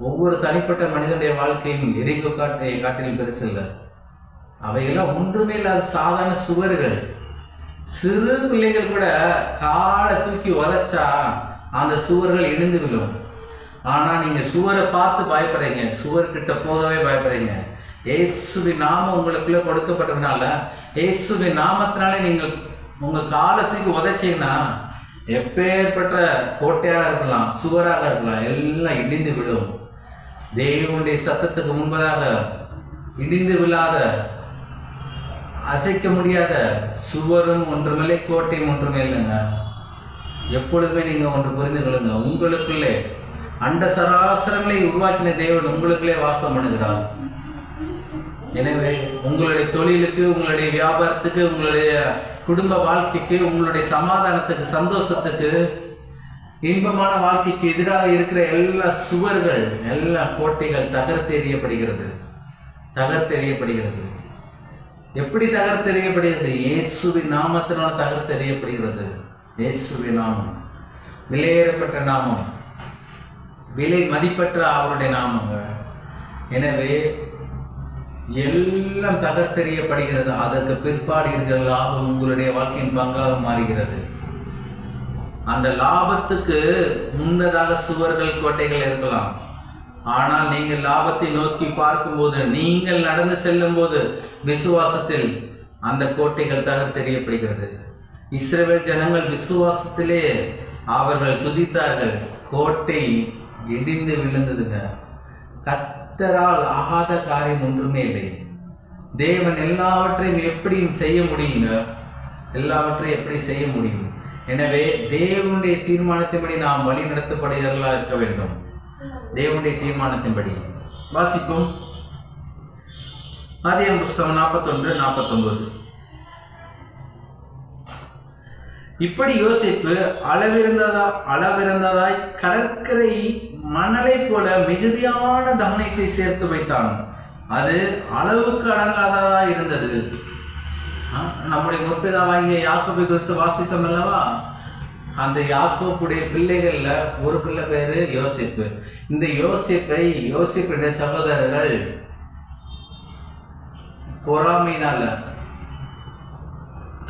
ஒவ்வொரு தனிப்பட்ட மனிதனுடைய வாழ்க்கையும் எரிகோ காட்டையை காட்டிலும் பெருசு இல்லை. அவையெல்லாம் ஒன்றுமே இல்லாத சாதாரண சுவர்கள். சிறு பிள்ளைகள் கூட காலை தூக்கி உதைச்சா அந்த சுவர்கள் இடிந்து விழும். ஆனால் நீங்கள் சுவரை பார்த்து பயப்படுறீங்க, சுவர்கிட்ட போகவே பயப்படுறீங்க. இயேசுவின் நாமம் உங்களுக்குள்ளே கொடுக்கப்பட்டதுனால, இயேசுவின் நாமத்தினாலே நீங்கள் உங்கள் காலை தூக்கி உதைச்சிங்கன்னா எப்பேற்பட்ட கோட்டையாக இருக்கலாம், சுவராக இருக்கலாம், எல்லாம் இடிந்து விடும். தேவனுடைய சத்தத்துக்கு முன்பதாக இடிந்து விழாத, அசைக்க முடியாத சுவரும் ஒன்றுமில்லை, கோட்டையும் ஒன்றுமே இல்லைங்க. எப்பொழுதுமே நீங்கள் ஒன்று புரிந்து கொள்ளுங்க, உங்களுக்குள்ளே அண்ட சராசரங்களை உருவாக்கின தேவன் உங்களுக்குள்ளே வாசம் பண்ணுகிறார். எனவே உங்களுடைய தொழிலுக்கு, உங்களுடைய வியாபாரத்துக்கு, உங்களுடைய குடும்ப வாழ்க்கைக்கு, உங்களுடைய சமாதானத்துக்கு, சந்தோஷத்துக்கு, இன்பமான வாழ்க்கைக்கு எதிராக இருக்கிற எல்லா சுவர்கள், எல்லா கோட்டைகள் தகர்த்தெறியப்படுகிறது. எப்படி தகர்த்தெறியப்படுகிறது? இயேசுவின் நாமத்தினால் தகர்த்தெறியப்படுகிறது. இயேசுவின் நாமம் விலையேறப்பட்ட நாமம், விலை மதிப்பற்ற அவருடைய நாமங்க. எனவே எல்லாம் தகர்த்தெறியப்படுகிறது. அதற்கு பிற்பாடு இருக்கிற லாபம் உங்களுடைய வாழ்க்கையின் பங்காக மாறுகிறது. அந்த லாபத்துக்கு முன்னதாக சுவர்கள், கோட்டைகள் இருக்கலாம். ஆனால் நீங்கள் லாபத்தை நோக்கி பார்க்கும்போது, நீங்கள் நடந்து செல்லும் போது விசுவாசத்தில் அந்த கோட்டைகள் தகர்த்தெறியப்படுகிறது. இஸ்ரவேல் ஜனங்கள் விசுவாசத்திலே அவர்கள் துதித்தார்கள், கோட்டை இடிந்து விழுந்ததுங்க. கர்த்தரால் ஆகாத காரியம் ஒன்றுமே இல்லை. தேவன் எல்லாவற்றையும் எப்படியும் செய்ய முடியுங்க, எல்லாவற்றையும் எப்படி செய்ய முடியும். எனவே தேவனுடைய தீர்மானத்தின்படி நாம் வழி நடத்தப்படுகிறவர்களாக இருக்க வேண்டும். தேவனுடைய தீர்மானத்தின்படி வாசிப்போம். ஆதியாகமம் புஸ்தகம் 41:49. இப்படி யோசேப்பு அளவிருந்ததாய் கடற்கரை மணலை போல மிகுதியான தானியத்தை சேர்த்து வைத்தான். அது அளவுக்கு அடங்காததா இருந்தது. நம்முடைய முற்பிதாவாகிய யாக்கோபை குறித்து வாசித்தோம் அல்லவா? அந்த யாக்கோப்புடைய பிள்ளைகள்ல ஒரு பிள்ளை பேரு யோசேப்பு. இந்த யோசேப்புடைய சகோதரர்கள் பொறாமையினால,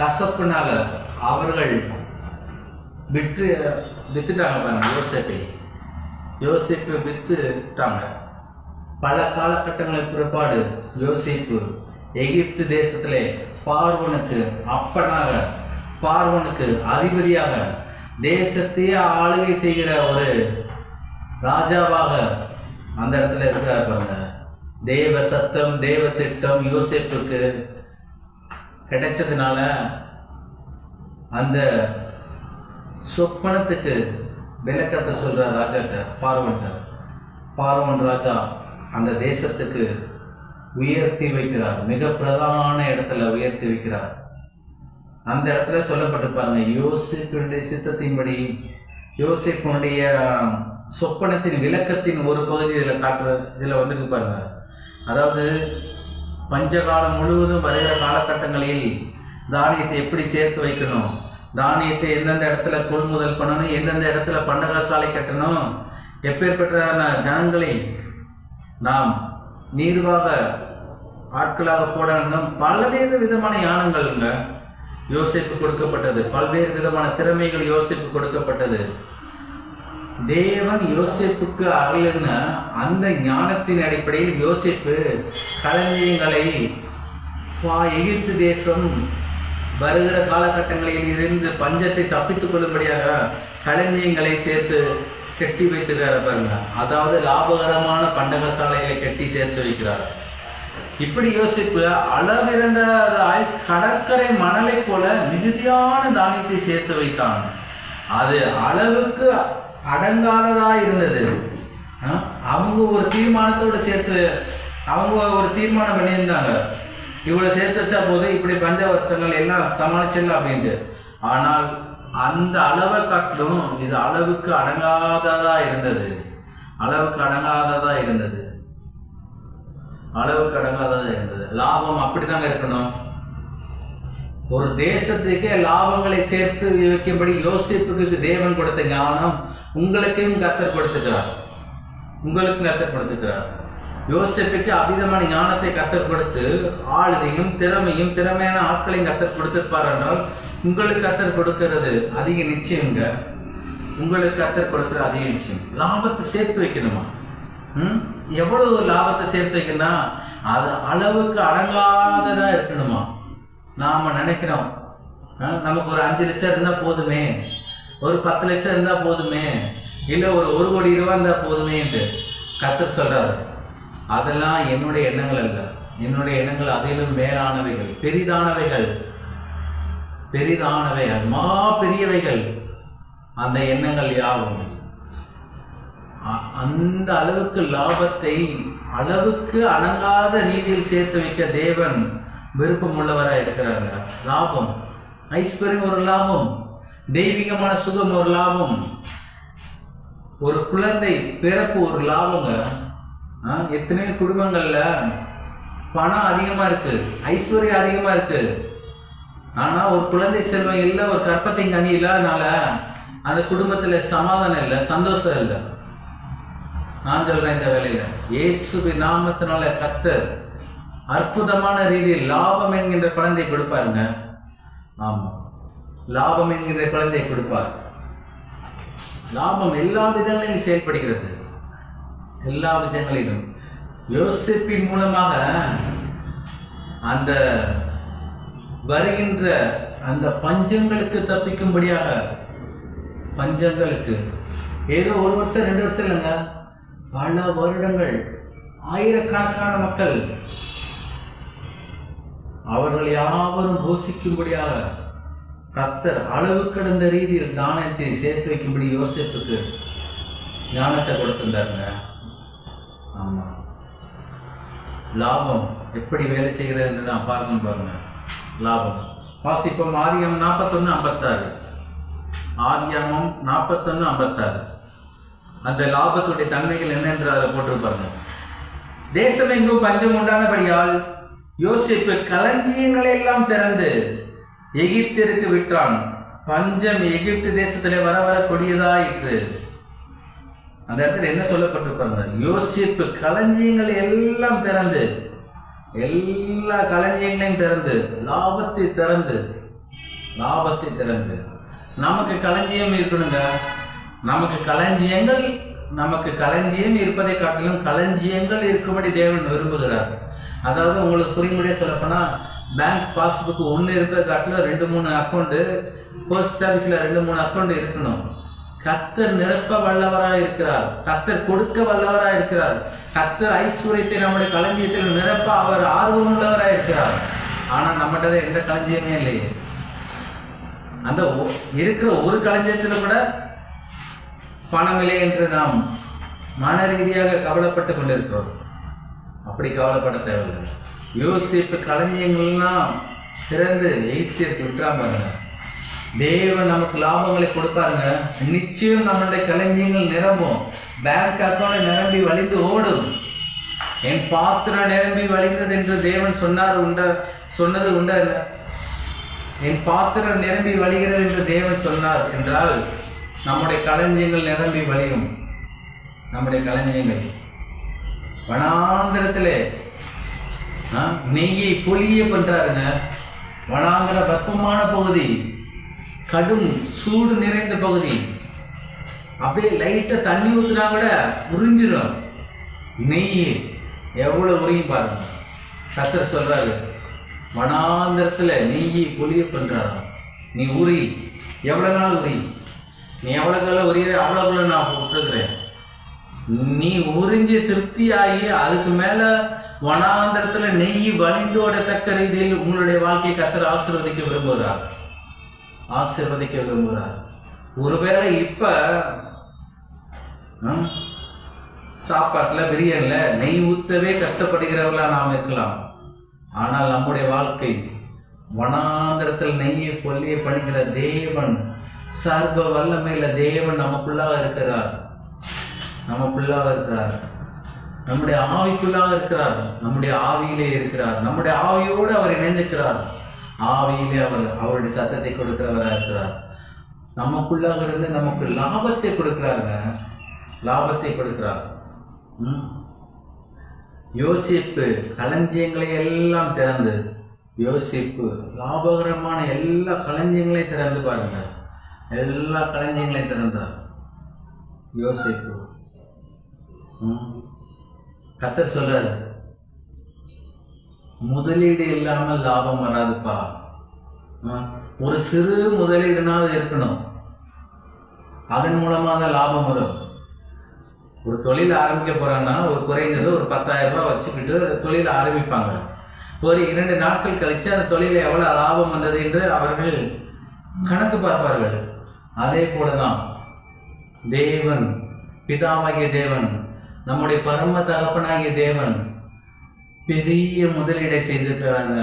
கசப்புனால அவர்கள் வித்துட்டாங்க பாருங்க. யோசேப்பை வித்துட்டாங்க. பல காலகட்டங்களுக்கு பிற்பாடு யோசேப்பு எகிப்து தேசத்திலே பார்வோனுக்கு அப்பனாக, பார்வோனுக்கு அதிபதியாக, தேசத்தையே ஆளுகை செய்கிற ஒரு ராஜாவாக அந்த இடத்துல இருக்கிறார் பாருங்க. தேவ சத்தம், தேவ திட்டம் யோசேப்புக்கு கிடைச்சதுனால அந்த சொப்பனத்துக்கு விளக்கத்தை சொல்ற ராஜாட்ட, பார்வோன் ராஜா அந்த தேசத்துக்கு உயர்த்தி வைக்கிறார். மிக பிரதான இடத்துல உயர்த்தி வைக்கிறார். அந்த இடத்துல சொல்லப்பட்டிருப்பாங்க, யோசேப்புடைய சித்தத்தின்படி, யோசேப்புடைய சொப்பனத்தின் விளக்கத்தின் ஒரு பகுதி இதில் வந்துட்டு பாருங்க. அதாவது பஞ்சகாலம் முழுவதும் வருகிற காலகட்டங்களில் தானியத்தை எப்படி சேர்த்து வைக்கணும், தானியத்தை எந்தெந்த இடத்துல கொள்முதல் பண்ணணும், எந்தெந்த இடத்துல பண்டகசாலை கட்டணும், எப்பேற்பட்ட ஜனங்களை நாம் நீர்வாக ஆட்களாக போடணும், பல்வேறு விதமான ஞானங்கள்ங்க யோசேப்பு கொடுக்கப்பட்டது. பல்வேறு விதமான திறமைகள் யோசேப்பு கொடுக்கப்பட்டது. தேவன் யோசேப்புக்கு அருளின அந்த ஞானத்தின் அடிப்படையில் யோசேப்பு களஞ்சியங்களை எகிப்து தேசம் வருகிற காலகட்டங்களில் இருந்து பஞ்சத்தை தப்பித்துக் கொள்ளும்படியாக களஞ்சியங்களை சேர்த்து கட்டி வைத்துக்கிறார் பாருங்க. அதாவது லாபகரமான பண்டகசாலைகளை கட்டி சேர்த்து வைக்கிறார். இப்படி யோசிப்பு அளவிறந்ததாய் கடற்கரை மணலை போல மிகுதியான தானியத்தை சேர்த்து வைத்தான். அது அளவுக்கு அடங்காததா இருந்தது. அவங்க ஒரு தீர்மானத்தோடு சேர்த்து, அவங்க ஒரு தீர்மானம் பண்ணியிருந்தாங்க, இவ்வளோ சேர்த்து வச்சா போது இப்படி பஞ்ச வருஷங்கள் எல்லாம் சமாளிச்சிடலாம் அப்படின்ட்டு. ஆனால் அந்த அளவை காட்டிலும் இது அளவுக்கு அடங்காததா இருந்தது. அளவுக்கு அடங்காததா இருந்தது. லாபம் அப்படிதாங்க இருக்கணும். ஒரு தேசத்துக்கே லாபங்களை சேர்த்து வைக்கும்படி யோசேப்புக்கு தேவன் கொடுத்த ஞானம் உங்களுக்கும் கர்த்தர் கொடுத்துக்கிறார். யோசேப்புக்கு அபிதமான ஞானத்தை கர்த்தர் கொடுத்து ஆளுதையும் திறமையும் திறமையான ஆட்களையும் கர்த்தர் கொடுத்திருப்பார் என்றால் உங்களுக்கு கர்த்தர் கொடுக்கிறது அதிக நிச்சயங்க. உங்களுக்கு கர்த்தர் கொடுக்கிற அதிக நிச்சயம். லாபத்தை சேர்த்து வைக்கணுமா? எவ்வளவு லாபத்தை சேர்த்து வைக்கணும்னா அது அளவுக்கு அடங்காததா இருக்கணுமா? நாம நினைக்கிறோம் நமக்கு ஒரு 5 லட்சம் இருந்தா போதுமே, ஒரு 10 லட்சம் இருந்தா போதுமே, இல்லை ஒரு 1 கோடி ரூபாய் இருந்தா போதுமேன்ட்டு கர்த்தர் சொல்றாரு. அதெல்லாம் என்னுடைய எண்ணங்கள் அல்ல. என்னுடைய எண்ணங்கள் அதிலும் மேலானவைகள், பெரிதானவைகள், மா பெரியவைகள். அந்த எண்ணங்கள் யாவும் அந்த அளவுக்கு லாபத்தை அளவுக்கு அடங்காத ரீதியில் சேர்த்து வைக்க தேவன் விருப்பம் உள்ளவராக இருக்கிறாங்க. லாபம், ஐஸ்வர்யம் ஒரு லாபம், தெய்வீகமான சுகம் ஒரு லாபம், ஒரு குழந்தை பிறப்பு ஒரு லாபங்க. எத்தனையோ குடும்பங்கள்ல பணம் அதிகமா இருக்கு, ஐஸ்வர்யம் அதிகமா இருக்கு, ஆனா ஒரு குழந்தை செல்வம் இல்லை, ஒரு கற்பத்தின் கனி இல்லாதனால அந்த குடும்பத்துல சமாதானம் இல்லை, சந்தோஷம் இல்லை. நான் சொல்றேன், இந்த வேலையில இயேசுவின் நாமத்தினால கர்த்தர் அற்புதமான ரீதியில் லாபம் என்கின்ற குழந்தை கொடுப்பாருங்க. ஆமா, லாபம் என்கின்ற குழந்தை கொடுப்பார். லாபம் எல்லா விதங்களிலும் செயல்படுகிறது, எல்லா விதங்களிலும். யோசேப்பின் மூலமாக அந்த வருகின்ற அந்த பஞ்சங்களுக்கு தப்பிக்கும்படியாக, பஞ்சங்களுக்கு ஏதோ 1 வருஷம் 2 வருஷம் இல்லைங்க, பல வருடங்கள், ஆயிரக்கணக்கான மக்கள் அவர்கள் யாவரும் போஷிக்கும்படியாக கர்த்தர் அளவு கடந்த ரீதியில் ஞானத்தை சேர்த்து வைக்கும்படி யோசேப்புக்கு ஞானத்தை கொடுத்திருந்தாருங்க. ஆமா, லாபம் எப்படி வேலை செய்கிறது என்று நான் பார்க்கணும் பாருங்க. லாபம் வாசிப்போம். ஆதியாகமம் 41:56. ஆதியாகமம் 41:56. அந்த லாபத்துடைய தன்மைகள் என்னென்று அதை போட்டிருப்பாங்க. தேசம் எங்கும் பஞ்சம் உண்டானபடியால் யோசேப்பு களஞ்சியங்களை எல்லாம் திறந்து எகிப்திற்கு விட்டான். பஞ்சம் எகிப்து தேசத்திலே வர வர கொடியதாயிற்று. அந்த இடத்துல என்ன சொல்லப்பட்டிருப்பாங்க? யோசேப்பு களஞ்சியங்களை எல்லாம் திறந்து, எல்லா களஞ்சியங்களையும் திறந்து, லாபத்தை திறந்து, லாபத்தை திறந்து. நமக்கு களஞ்சியம் இருக்கணுங்க. நமக்கு களஞ்சியம் இருப்பதை காட்டிலும் களஞ்சியங்கள் இருக்கும்படி தேவன் விரும்புகிறார். அதாவது உங்களுக்கு புரியும்படியே சொல்லப்போனால், பேங்க் பாஸ்புக் ஒன்று இருக்கிற காட்டிலும் 2-3 அக்கௌண்ட்டு, போஸ்ட் ஆஃபீஸில் 2-3 அக்கௌண்ட் இருக்கணும். கர்த்தர் நிரப்ப வல்லவராக இருக்கிறார். கர்த்தர் கொடுக்க வல்லவராக இருக்கிறார். கர்த்தர் ஐஸ்வர்யத்தை நம்முடைய களஞ்சியத்தில் நிரப்ப அவர் ஆர்வம் உள்ளவராக இருக்கிறார். ஆனால் நம்மகிட்ட எந்த களஞ்சியமே இல்லையே. அந்த இருக்கிற ஒரு களஞ்சியத்தில் கூட பணமில்லை என்று நாம் மன ரீதியாக கவலைப்பட்டு கொண்டிருக்கிறோம். அப்படி கவலைப்பட தேவையில்லை. யோசிப்பு களஞ்சியங்கள்லாம் திறந்து எகிப்திற்கு விட்டுறாங்க. தேவன் நமக்கு லாபங்களை கொடுப்பாருங்க. நிச்சயம் நம்மளுடைய களஞ்சியங்கள் நிரம்பும். பேங்க் அக்கௌண்ட் நிரம்பி வழிந்து ஓடும். என் பாத்திரம் நிரம்பி வழிந்தது என்று தேவன் சொன்னது உண்ட. என் பாத்திரம் நிரம்பி வழிகிறது என்று தேவன் சொன்னார் என்றால் நம்முடைய களஞ்சியங்கள் நிரம்பி வழியும். நம்முடைய களஞ்சியங்கள் வனாந்திரத்திலே நெய்யை பொழிய பண்றாருங்க. வனாந்திர வெப்பமான பகுதி, கடும் சூடு நிறைந்த பகுதி. அப்படியே லைட்டாக தண்ணி ஊற்றினா கூட உறிஞ்சிடும். நெய் எவ்வளோ உருகி பாருங்க. கர்த்தர் சொல்றாரு, வனாந்திரத்தில் நெய்யை பொழிய பண்றாரு. நீ உரி, எவ்வளோ நாள் உரி, நீ எவ்வளோக்குள்ள உரிய அவ்வளோக்குள்ள நான் விட்டுருக்குறேன். நீ உறிஞ்சி திருப்தியாகி அதுக்கு மேலே வனாந்திரத்தில் நெய் வழிந்தோடத்தக்க ரீதியில் உங்களுடைய வாழ்க்கையை கர்த்தர் ஆசீர்வதிக்க விரும்புகிறார். ஒருவேளை இப்போ சாப்பாட்டில் பிரியாணியில் நெய் ஊற்றவே கஷ்டப்படுகிறவர்களாக நாம் இருக்கலாம். ஆனால் நம்முடைய வாழ்க்கை வனாந்திரத்தில் நெய்யை பொல்லிய பண்ணுகிற தேவன், சர்வ வல்லமையில தேவன் நமக்குள்ளாக இருக்கிறார். நம்முடைய ஆவிக்குள்ளாக இருக்கிறார். நம்முடைய ஆவியிலே இருக்கிறார். நம்முடைய ஆவியோடு அவர் இணைந்திருக்கிறார். ஆவியிலே அவர் அவருடைய சத்தத்தை கொடுக்கிறவராக இருக்கிறார். நமக்குள்ளாக இருந்து நமக்கு லாபத்தை கொடுக்கிறாருங்க. லாபத்தை கொடுக்கிறார். யோசிப்பு களஞ்சியங்களை எல்லாம் திறந்து, யோசிப்பு லாபகரமான எல்லா களஞ்சியங்களையும் திறந்து பாருங்க. எல்லா களஞ்சியங்களையும் திறந்தார் யோசிப்பு. கர்த்தர் சொல்றாரு, முதலீடு இல்லாமல் லாபம் வராதுப்பா. ஒரு சிறு முதலீடுனாவது இருக்கணும். அதன் மூலமாக தான் லாபம் வரும். ஒரு தொழில் ஆரம்பிக்க போறாங்கன்னா ஒரு குறைந்தது ஒரு 10,000 ரூபாய் வச்சுக்கிட்டு தொழில் ஆரம்பிப்பாங்க. ஒரு 2 நாட்கள் கழிச்சு அந்த தொழில் எவ்வளோ லாபம் வந்தது என்று அவர்கள் கணக்கு பார்ப்பார்கள். அதே போலதான் தேவன், பிதாவாகிய தேவன், நம்முடைய பரம தகப்பனாகிய தேவன் பெரிய முதலீடை செய்திருக்கிறாங்க.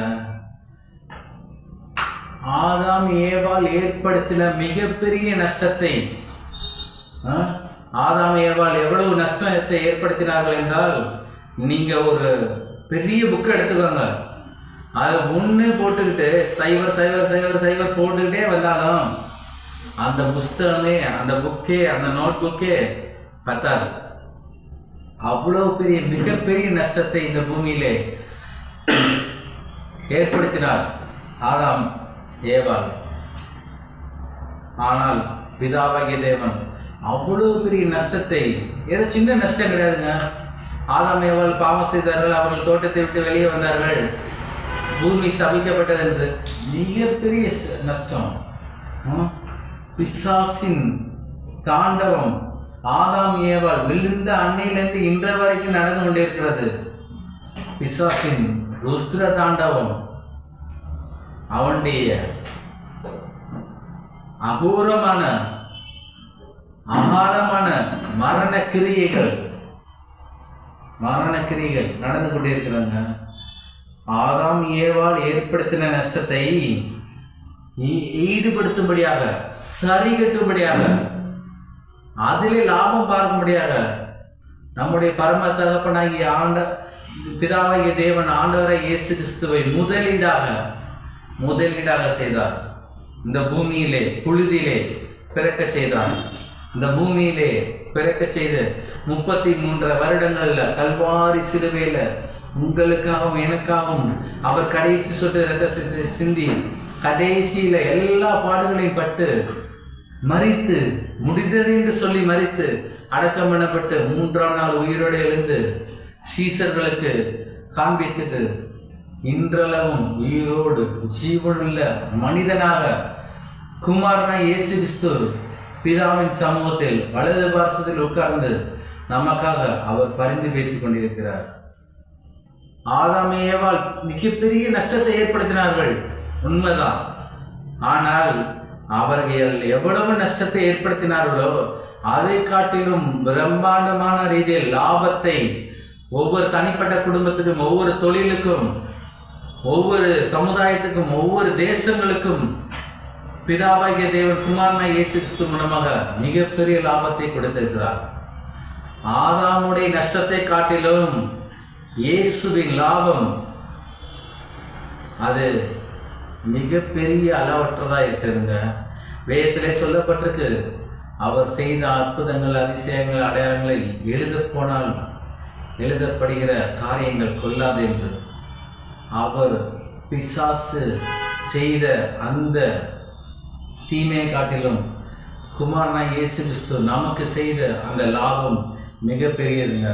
ஆதாம் ஏவாள் ஏற்படுத்தின மிகப்பெரிய நஷ்டத்தை, ஆதாம் ஏவாள் எவ்வளவு நஷ்டத்தை ஏற்படுத்தினார்கள் என்றால், நீங்க ஒரு பெரிய புக்கை எடுத்துக்கோங்க, அதில் 1 போட்டுக்கிட்டு 0 போட்டுக்கிட்டே வந்தாலும் அந்த புஸ்தகமே, அந்த புக்கே, அந்த நோட் புக்கே பத்தாது. அவ்வளவு பெரிய மிகப்பெரிய நஷ்டத்தை இந்த பூமியிலே ஏற்படுத்தினார் ஆதாம் ஏவாள். ஆனால் பிதாவாகிய தேவன் அவ்வளவு பெரிய நஷ்டத்தை, ஏதோ சின்ன நஷ்டம் கிடையாதுங்க. ஆதாம் ஏவாள் பாவம் செய்தார்கள், அவர்கள் தோட்டத்தை விட்டு வெளியே வந்தார்கள், பூமி சபிக்கப்பட்டது என்று மிகப்பெரிய நஷ்டம். பிசாசின் தாண்டவம் ஆதாம் ஏவாள் விழுந்த அன்னையிலிருந்து இன்ற வரைக்கும் நடந்து கொண்டிருக்கிறது. பிசாசின் ருத்ர தாண்டவம், அவனுடைய அகோரமான அகாலமான மரண கிரியைகள் நடந்து கொண்டிருக்கிறாங்க. ஆதாம் ஏவாள் ஏற்படுத்தின நஷ்டத்தை ஈடுபடுத்தும்படியாக, சரி கட்டும்படியாக அதிலே லாபம் பார்க்க முடியாத நம்முடைய பரம தகப்பனாகிய பிதாவாகிய தேவன் ஆண்டவரை இயேசு கிறிஸ்துவை முதலீடாக செய்தார். இந்த பூமியிலே புழுதியிலே பிறக்க செய்தார். இந்த பூமியிலே பிறக்க செய்து 33 வருடங்கள்ல கல்வாரி சிலுவையில உங்களுக்காகவும் எனக்காகவும் அவர் கடைசி சொட்டு ரத்தத்தை சிந்தி கடைசியில எல்லா பாடுகளையும் பட்டு மரித்து முடிந்தது என்று சொல்லி மரித்து அடக்கம் பண்ணப்பட்டு 3ஆம் நாள் உயிரோடு எழுந்து சீசர்களுக்கு காண்பித்துட்டு இன்றளவும் உயிரோடு ஜீவனுள்ள மனிதனாக குமாரனாய் இயேசு கிறிஸ்து பிதாவின் சமூகத்தில் வலது பார்சத்தில் உட்கார்ந்து நமக்காக அவர் பரிந்து பேசிக் கொண்டிருக்கிறார். ஆதாம் ஏவாள் மிகப்பெரிய நஷ்டத்தை ஏற்படுத்தினார்கள், உண்மைதான். ஆனால் அவர்கள் எவ்வளவு நஷ்டத்தை ஏற்படுத்தினார்களோ அதை காட்டிலும் பிரம்மாண்டமான ரீதியில் லாபத்தை ஒவ்வொரு தனிப்பட்ட குடும்பத்துக்கும், ஒவ்வொரு தொழிலுக்கும், ஒவ்வொரு சமுதாயத்துக்கும், ஒவ்வொரு தேசங்களுக்கும் பிதாவாகிய தேவன் குமாரனாய் இயேசு கிறிஸ்து மூலமாக மிகப்பெரிய லாபத்தை கொடுத்திருக்கிறார். ஆதாமுடைய நஷ்டத்தை காட்டிலும் இயேசுவின் லாபம் அது மிகப்பெரிய அளவற்றதா இருக்குதுங்க. வேதத்திலே சொல்லப்பட்டிருக்கு, அவர் செய்த அற்புதங்கள், அதிசயங்கள், அடையாளங்களை எழுதப்படுகிற காரியங்கள் கொள்ளாது என்று. அவர் பிசாசு செய்த அந்த தீமையை காட்டிலும் குமாரனாய் இயேசு கிறிஸ்து நமக்கு செய்த அந்த லாபம் மிகப்பெரியதுங்க.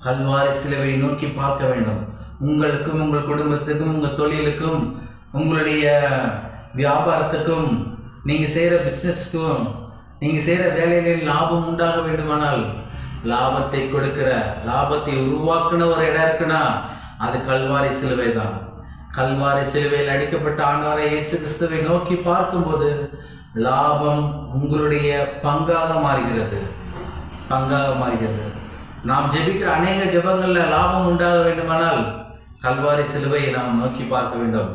கல்வாரி சிலுவை நோக்கி பார்க்க வேண்டும். உங்களுக்கும், உங்கள் குடும்பத்துக்கும், உங்கள் தொழிலுக்கும், உங்களுடைய வியாபாரத்துக்கும், நீங்கள் செய்கிற பிஸ்னஸ்க்கும், நீங்கள் செய்கிற வேலைகளில் லாபம் உண்டாக வேண்டுமானால் லாபத்தை கொடுக்கிற, லாபத்தை உருவாக்குன ஒரு இடம் இருக்குன்னா அது கல்வாரி சிலுவை தான். கல்வாரி சிலுவையில் அடிக்கப்பட்ட ஆண்டவரை இயேசு கிறிஸ்துவை நோக்கி பார்க்கும்போது லாபம் உங்களுடைய பங்காக மாறுகிறது. நாம் ஜெபிக்கிற அநேக ஜெபங்களில் லாபம் உண்டாக வேண்டுமானால் கல்வாரி சிலுவையை நாம் நோக்கி பார்க்க வேண்டும்.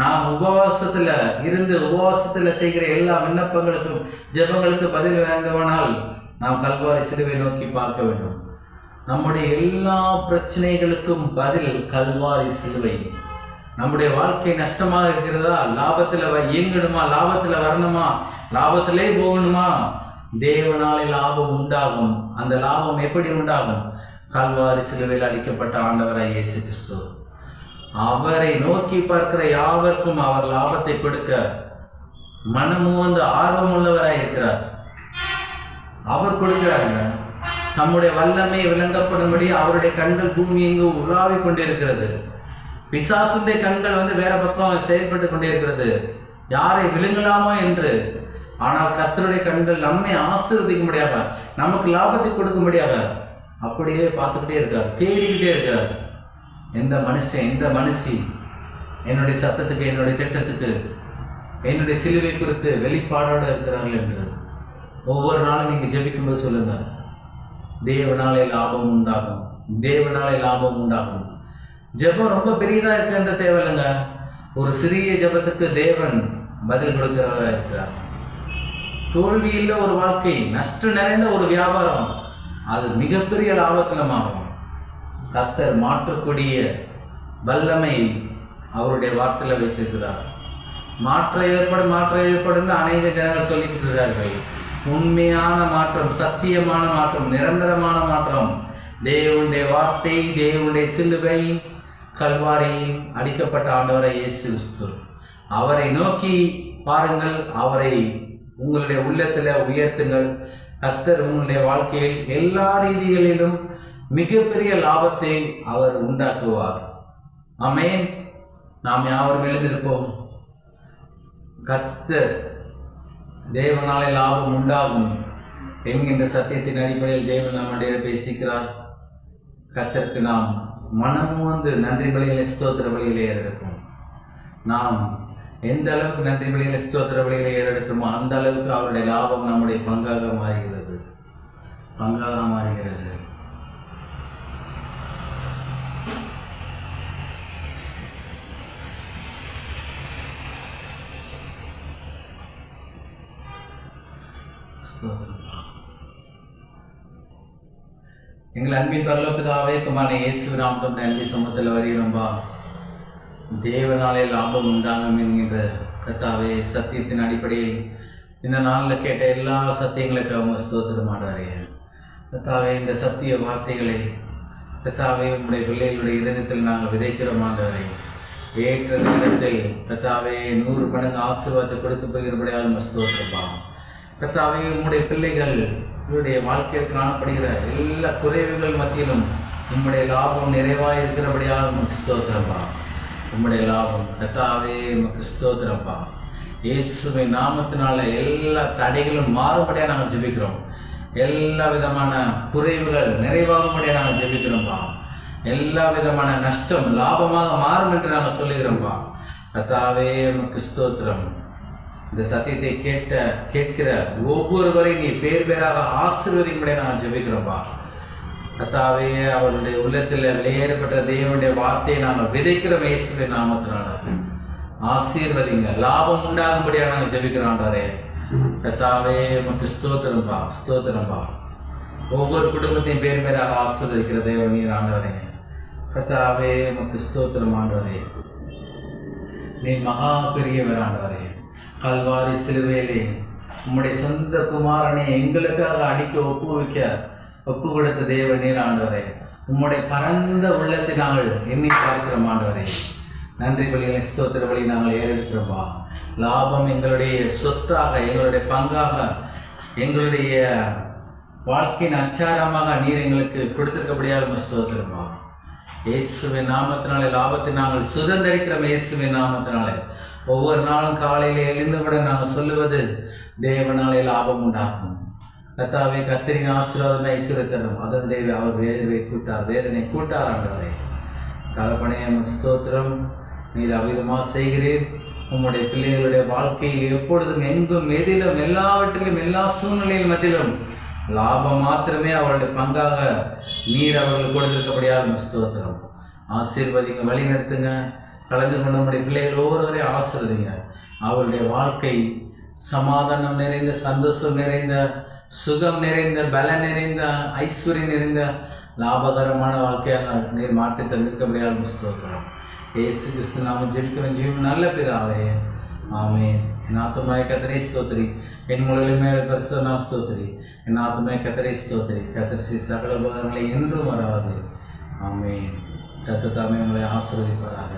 நாம் உபவாசத்தில் செய்கிற எல்லா விண்ணப்பங்களுக்கும் ஜெபங்களுக்கு பதில் வேண்டுமானால் நாம் கல்வாரி சிலுவை நோக்கி பார்க்க வேண்டும். நம்முடைய எல்லா பிரச்சனைகளுக்கும் பதில் கல்வாரி சிலுவை. நம்முடைய வாழ்க்கை நஷ்டமாக இருக்கிறதா, லாபத்தில் இயங்கணுமா, லாபத்தில் வரணுமா, லாபத்திலே போகணுமா, தேவனாலே லாபம் உண்டாகும். அந்த லாபம் எப்படி உண்டாகும்? கல்வாரி சிலுவையில் அடிக்கப்பட்ட ஆண்டவராய் இயேசு கிறிஸ்து அவரை நோக்கி பார்க்கிற யாவருக்கும் அவர் லாபத்தை கொடுக்க மனமும் ஆர்வம் உள்ளவராய் இருக்கிறார். அவர் கொடுக்கிறாங்க. தம்முடைய வல்லமை விளங்கப்படும்படி அவருடைய கண்கள் பூமி எங்கு உலாவிக் கொண்டிருக்கிறது. பிசாசுடைய கண்கள் வேற பக்கம் செயல்பட்டு கொண்டே இருக்கிறது, யாரை விழுங்கலாமோ என்று. ஆனால் கர்த்தருடைய கண்கள் நம்மை ஆசீர்வதிக்க முடியாத, நமக்கு லாபத்தை கொடுக்க முடியாத அப்படியே பார்த்துக்கிட்டே இருக்கார், தேடிக்கிட்டே இருக்கார். எந்த மனுஷி என்னுடைய சத்தத்துக்கு, என்னுடைய திட்டத்துக்கு, என்னுடைய சிலுவை குறித்து வெளிப்பாடோடு இருக்கிறார்கள் என்று ஒவ்வொரு நாளும் நீங்கள் ஜெபிக்கும்போது சொல்லுங்க, தேவனாலே லாபம் உண்டாகும், தேவனாலே லாபம் உண்டாகும். ஜெபம் ரொம்ப பெரியதாக இருக்கின்ற தேவையில்லைங்க. ஒரு சிறிய ஜெபத்துக்கு தேவன் பதில் கொடுக்கிறவராக இருக்கிறார். தோல்வியில் ஒரு வாழ்க்கை, நஷ்டம் நிறைந்த ஒரு வியாபாரம், அது மிகப்பெரிய லாபத்தில் மாறும். கர்த்தர் மாற்றக்கூடிய வல்லமை அவருடைய வார்த்தையில் வைத்திருக்கிறார். மாற்றம் ஏற்படும் அநேக ஜனங்கள் சொல்லிக்கிட்டு இருக்கிறார்கள். உண்மையான மாற்றம், சத்தியமான மாற்றம், நிரந்தரமான மாற்றம் தேவனுடைய வார்த்தை, தேவனுடைய சிலுவை, கல்வாரியில் அடிக்கப்பட்ட ஆண்டவரை இயேசு கிறிஸ்து. அவரை நோக்கி பாருங்கள், அவரை உங்களுடைய உள்ளத்தில் உயர்த்துங்கள். கர்த்தர் உங்களுடைய வாழ்க்கையில் எல்லா ரீதிகளிலும் மிகப்பெரிய லாபத்தை அவர் உண்டாக்குவார். ஆமென். நாம் யாவரும் எழுந்திருப்போம். கர்த்தர் தேவனாலே லாபம் உண்டாகும் என்கின்ற சத்தியத்தின் அடிப்படையில் தேவன் நம்முடைய பேசிக்கிறார். கர்த்தருக்கு நாம் மனமுவந்து நன்றி பலிகளை, ஸ்தோத்திர பலிகளை ஏறெடுப்போம். நாம் எந்த அளவுக்கு நன்றி பலிகளை, ஸ்தோத்திர பலிகளை ஏறெடுக்கிறோமோ அந்த அளவுக்கு அவருடைய லாபம் நம்முடைய பங்காக மாறுகிறது. ஸ்தோத்திரம். எங்கள் அன்பின் பரலோகபிதாவே, குமாரனே இயேசு நாமத்தில் நன்றி சமூகத்தில் வருகிறோம்பா. தேவனாலே லாபம் உண்டாகும் என்கின்ற கர்த்தாவே, சத்தியத்தின் அடிப்படையில் இந்த நாளில் கேட்ட எல்லா சத்தியங்களுக்கு அவங்க ஸ்தோத்திரம் ஆடுவாரே. கர்த்தாவே, இந்த சத்திய வார்த்தைகளை கர்த்தாவே உங்களுடைய பிள்ளைகளுடைய இதயத்தில் நாங்கள் விதைக்கிறோம் ஆண்டவரே. ஏற்ற நேரத்தில் கர்த்தாவே 100 மடங்கு ஆசீர்வாதத்தை கொடுக்க போகிறபடியாக ஸ்தோத்திரப்பா. கர்த்தாவே, உங்களுடைய பிள்ளைகள் இவருடைய வாழ்க்கையில் காணப்படுகிற எல்லா குறைவுகள் மத்தியிலும் உம்முடைய லாபம் நிறைவாக இருக்கிறபடியாக உமக்கு ஸ்தோத்திரப்பா. உம்முடைய லாபம் கர்த்தாவே உமக்கு ஸ்தோத்திரப்பா. இயேசுவின் நாமத்தினால எல்லா தடைகளும் மாறுபடியாக நாங்கள் ஜெபிக்கிறோம். எல்லா விதமான குறைவுகள் நிறைவாகும்படியாக நாங்கள் ஜெபிக்கிறோம்ப்பா. எல்லா விதமான நஷ்டம் லாபமாக மாறும் என்று நாங்கள் சொல்லுகிறோம்ப்பா. கர்த்தாவே உமக்கு ஸ்தோத்திரம். இந்த சத்தியத்தை கேட்கிற ஒவ்வொருவரையும் நீ பேர் பேராக ஆசீர்வதிக்கும்படியாக நாங்கள் ஜெபிக்கிறோம்ப்பா. கர்த்தாவே, அவருடைய உள்ளத்தில் வெளியேறப்பட்ட தேவனுடைய வார்த்தையை நாங்கள் விதைக்கிறோம். இயேசுவின் நாமத்தினால ஆசீர்வதிங்க, லாபம் உண்டாகும்படியாக நாங்கள் ஜெபிக்கிறோம்டாரே. கர்த்தாவே உமக்கு ஸ்தோத்திரம்பா, ஸ்தோத்திரம்பா. ஒவ்வொரு குடும்பத்தையும் பேர் பேராக ஆசீர்வதிக்கிற தேவன் நீர் ஆண்டவரே. கர்த்தாவே உமக்கு ஸ்தோத்திரம் ஆண்டவரே. நீ மகா பெரியவர் ஆண்டவரே. கல்வாரி சிலுவையிலே உம்முடைய சொந்த குமாரனை எங்களுக்காக அடிக்க ஒப்பு கொடுத்த தேவன் நீர் ஆண்டவரே. உம்முடைய பரந்த உள்ளத்தை நாங்கள் எண்ணி பார்க்கிறோம் ஆண்டவரே. நன்றி பலிகளை ஸ்தோத்திர வழி நாங்கள் ஏறெடுக்கிறோம்பா. லாபம் எங்களுடைய சொத்தாக, எங்களுடைய பங்காக, எங்களுடைய வாழ்க்கையின் அச்சாரமாக நீர் எங்களுக்கு கொடுத்திருக்கபடியாக ஸ்தோத்திரம்பா. இயேசுவின் நாமத்தினாலே லாபத்தை நாங்கள் சுதந்திரிக்கிறோம். இயேசுவின் நாமத்தினாலே ஒவ்வொரு நாளும் காலையில் எழுந்தவுடன் நாங்கள் சொல்லுவது தேவனாலே லாபம் உண்டாகும். கர்த்தாவே, கர்த்தரின் ஆசீர்வாதம் ஐஸ்வர்யத்தரும் அதனுடைய அவர் வேதனை கூட்டார் ஆண்டவரே. தகப்பனே உமக்கு ஸ்தோத்திரம். நீர் அவிதமாக செய்கிறீர். உம்முடைய பிள்ளைகளுடைய வாழ்க்கையில் எப்பொழுதும் எங்கும் எதிலும் எல்லாவற்றிலும் எல்லா சூழ்நிலையில் மத்தியிலும் லாபம் மாத்திரமே அவர்களுடைய பங்காக நீர் அவர்கள் கொடுத்திருக்கபடியாக ஸ்தோத்திரம். ஆசீர்வதிங்க, வழி நடத்துங்க. கலந்து கொண்ட நம்முடைய பிள்ளைகள் ஒவ்வொருவரையும் ஆசீர்வதிங்க. அவருடைய வாழ்க்கை சமாதானம் நிறைந்த, சந்தோஷம் நிறைந்த, சுகம் நிறைந்த, பலம் நிறைந்த, ஐஸ்வர்யம் நிறைந்த, லாபகரமான வாழ்க்கையாக நீர் மாற்றி தந்திருக்கபடியாக ஸ்தோத்திரம். இயேசு கிறிஸ்து நாம ஜெபிக்கிறோம் ஜீவன் நல்ல பிதாவே, ஆமென். என் ஆத்துமாவே கர்த்தரை ஸ்தோத்திரி, என் முழுமையான பரிசுத்த நாம ஸ்தோத்திரி. என் ஆத்துமாவே கர்த்தரை ஸ்தோத்திரி. கர்த்தர் சகல உபகாரங்களை என்றும் வராது. ஆமென். கர்த்தர் தாமே உங்களை ஆசீர்வதிப்பாராக.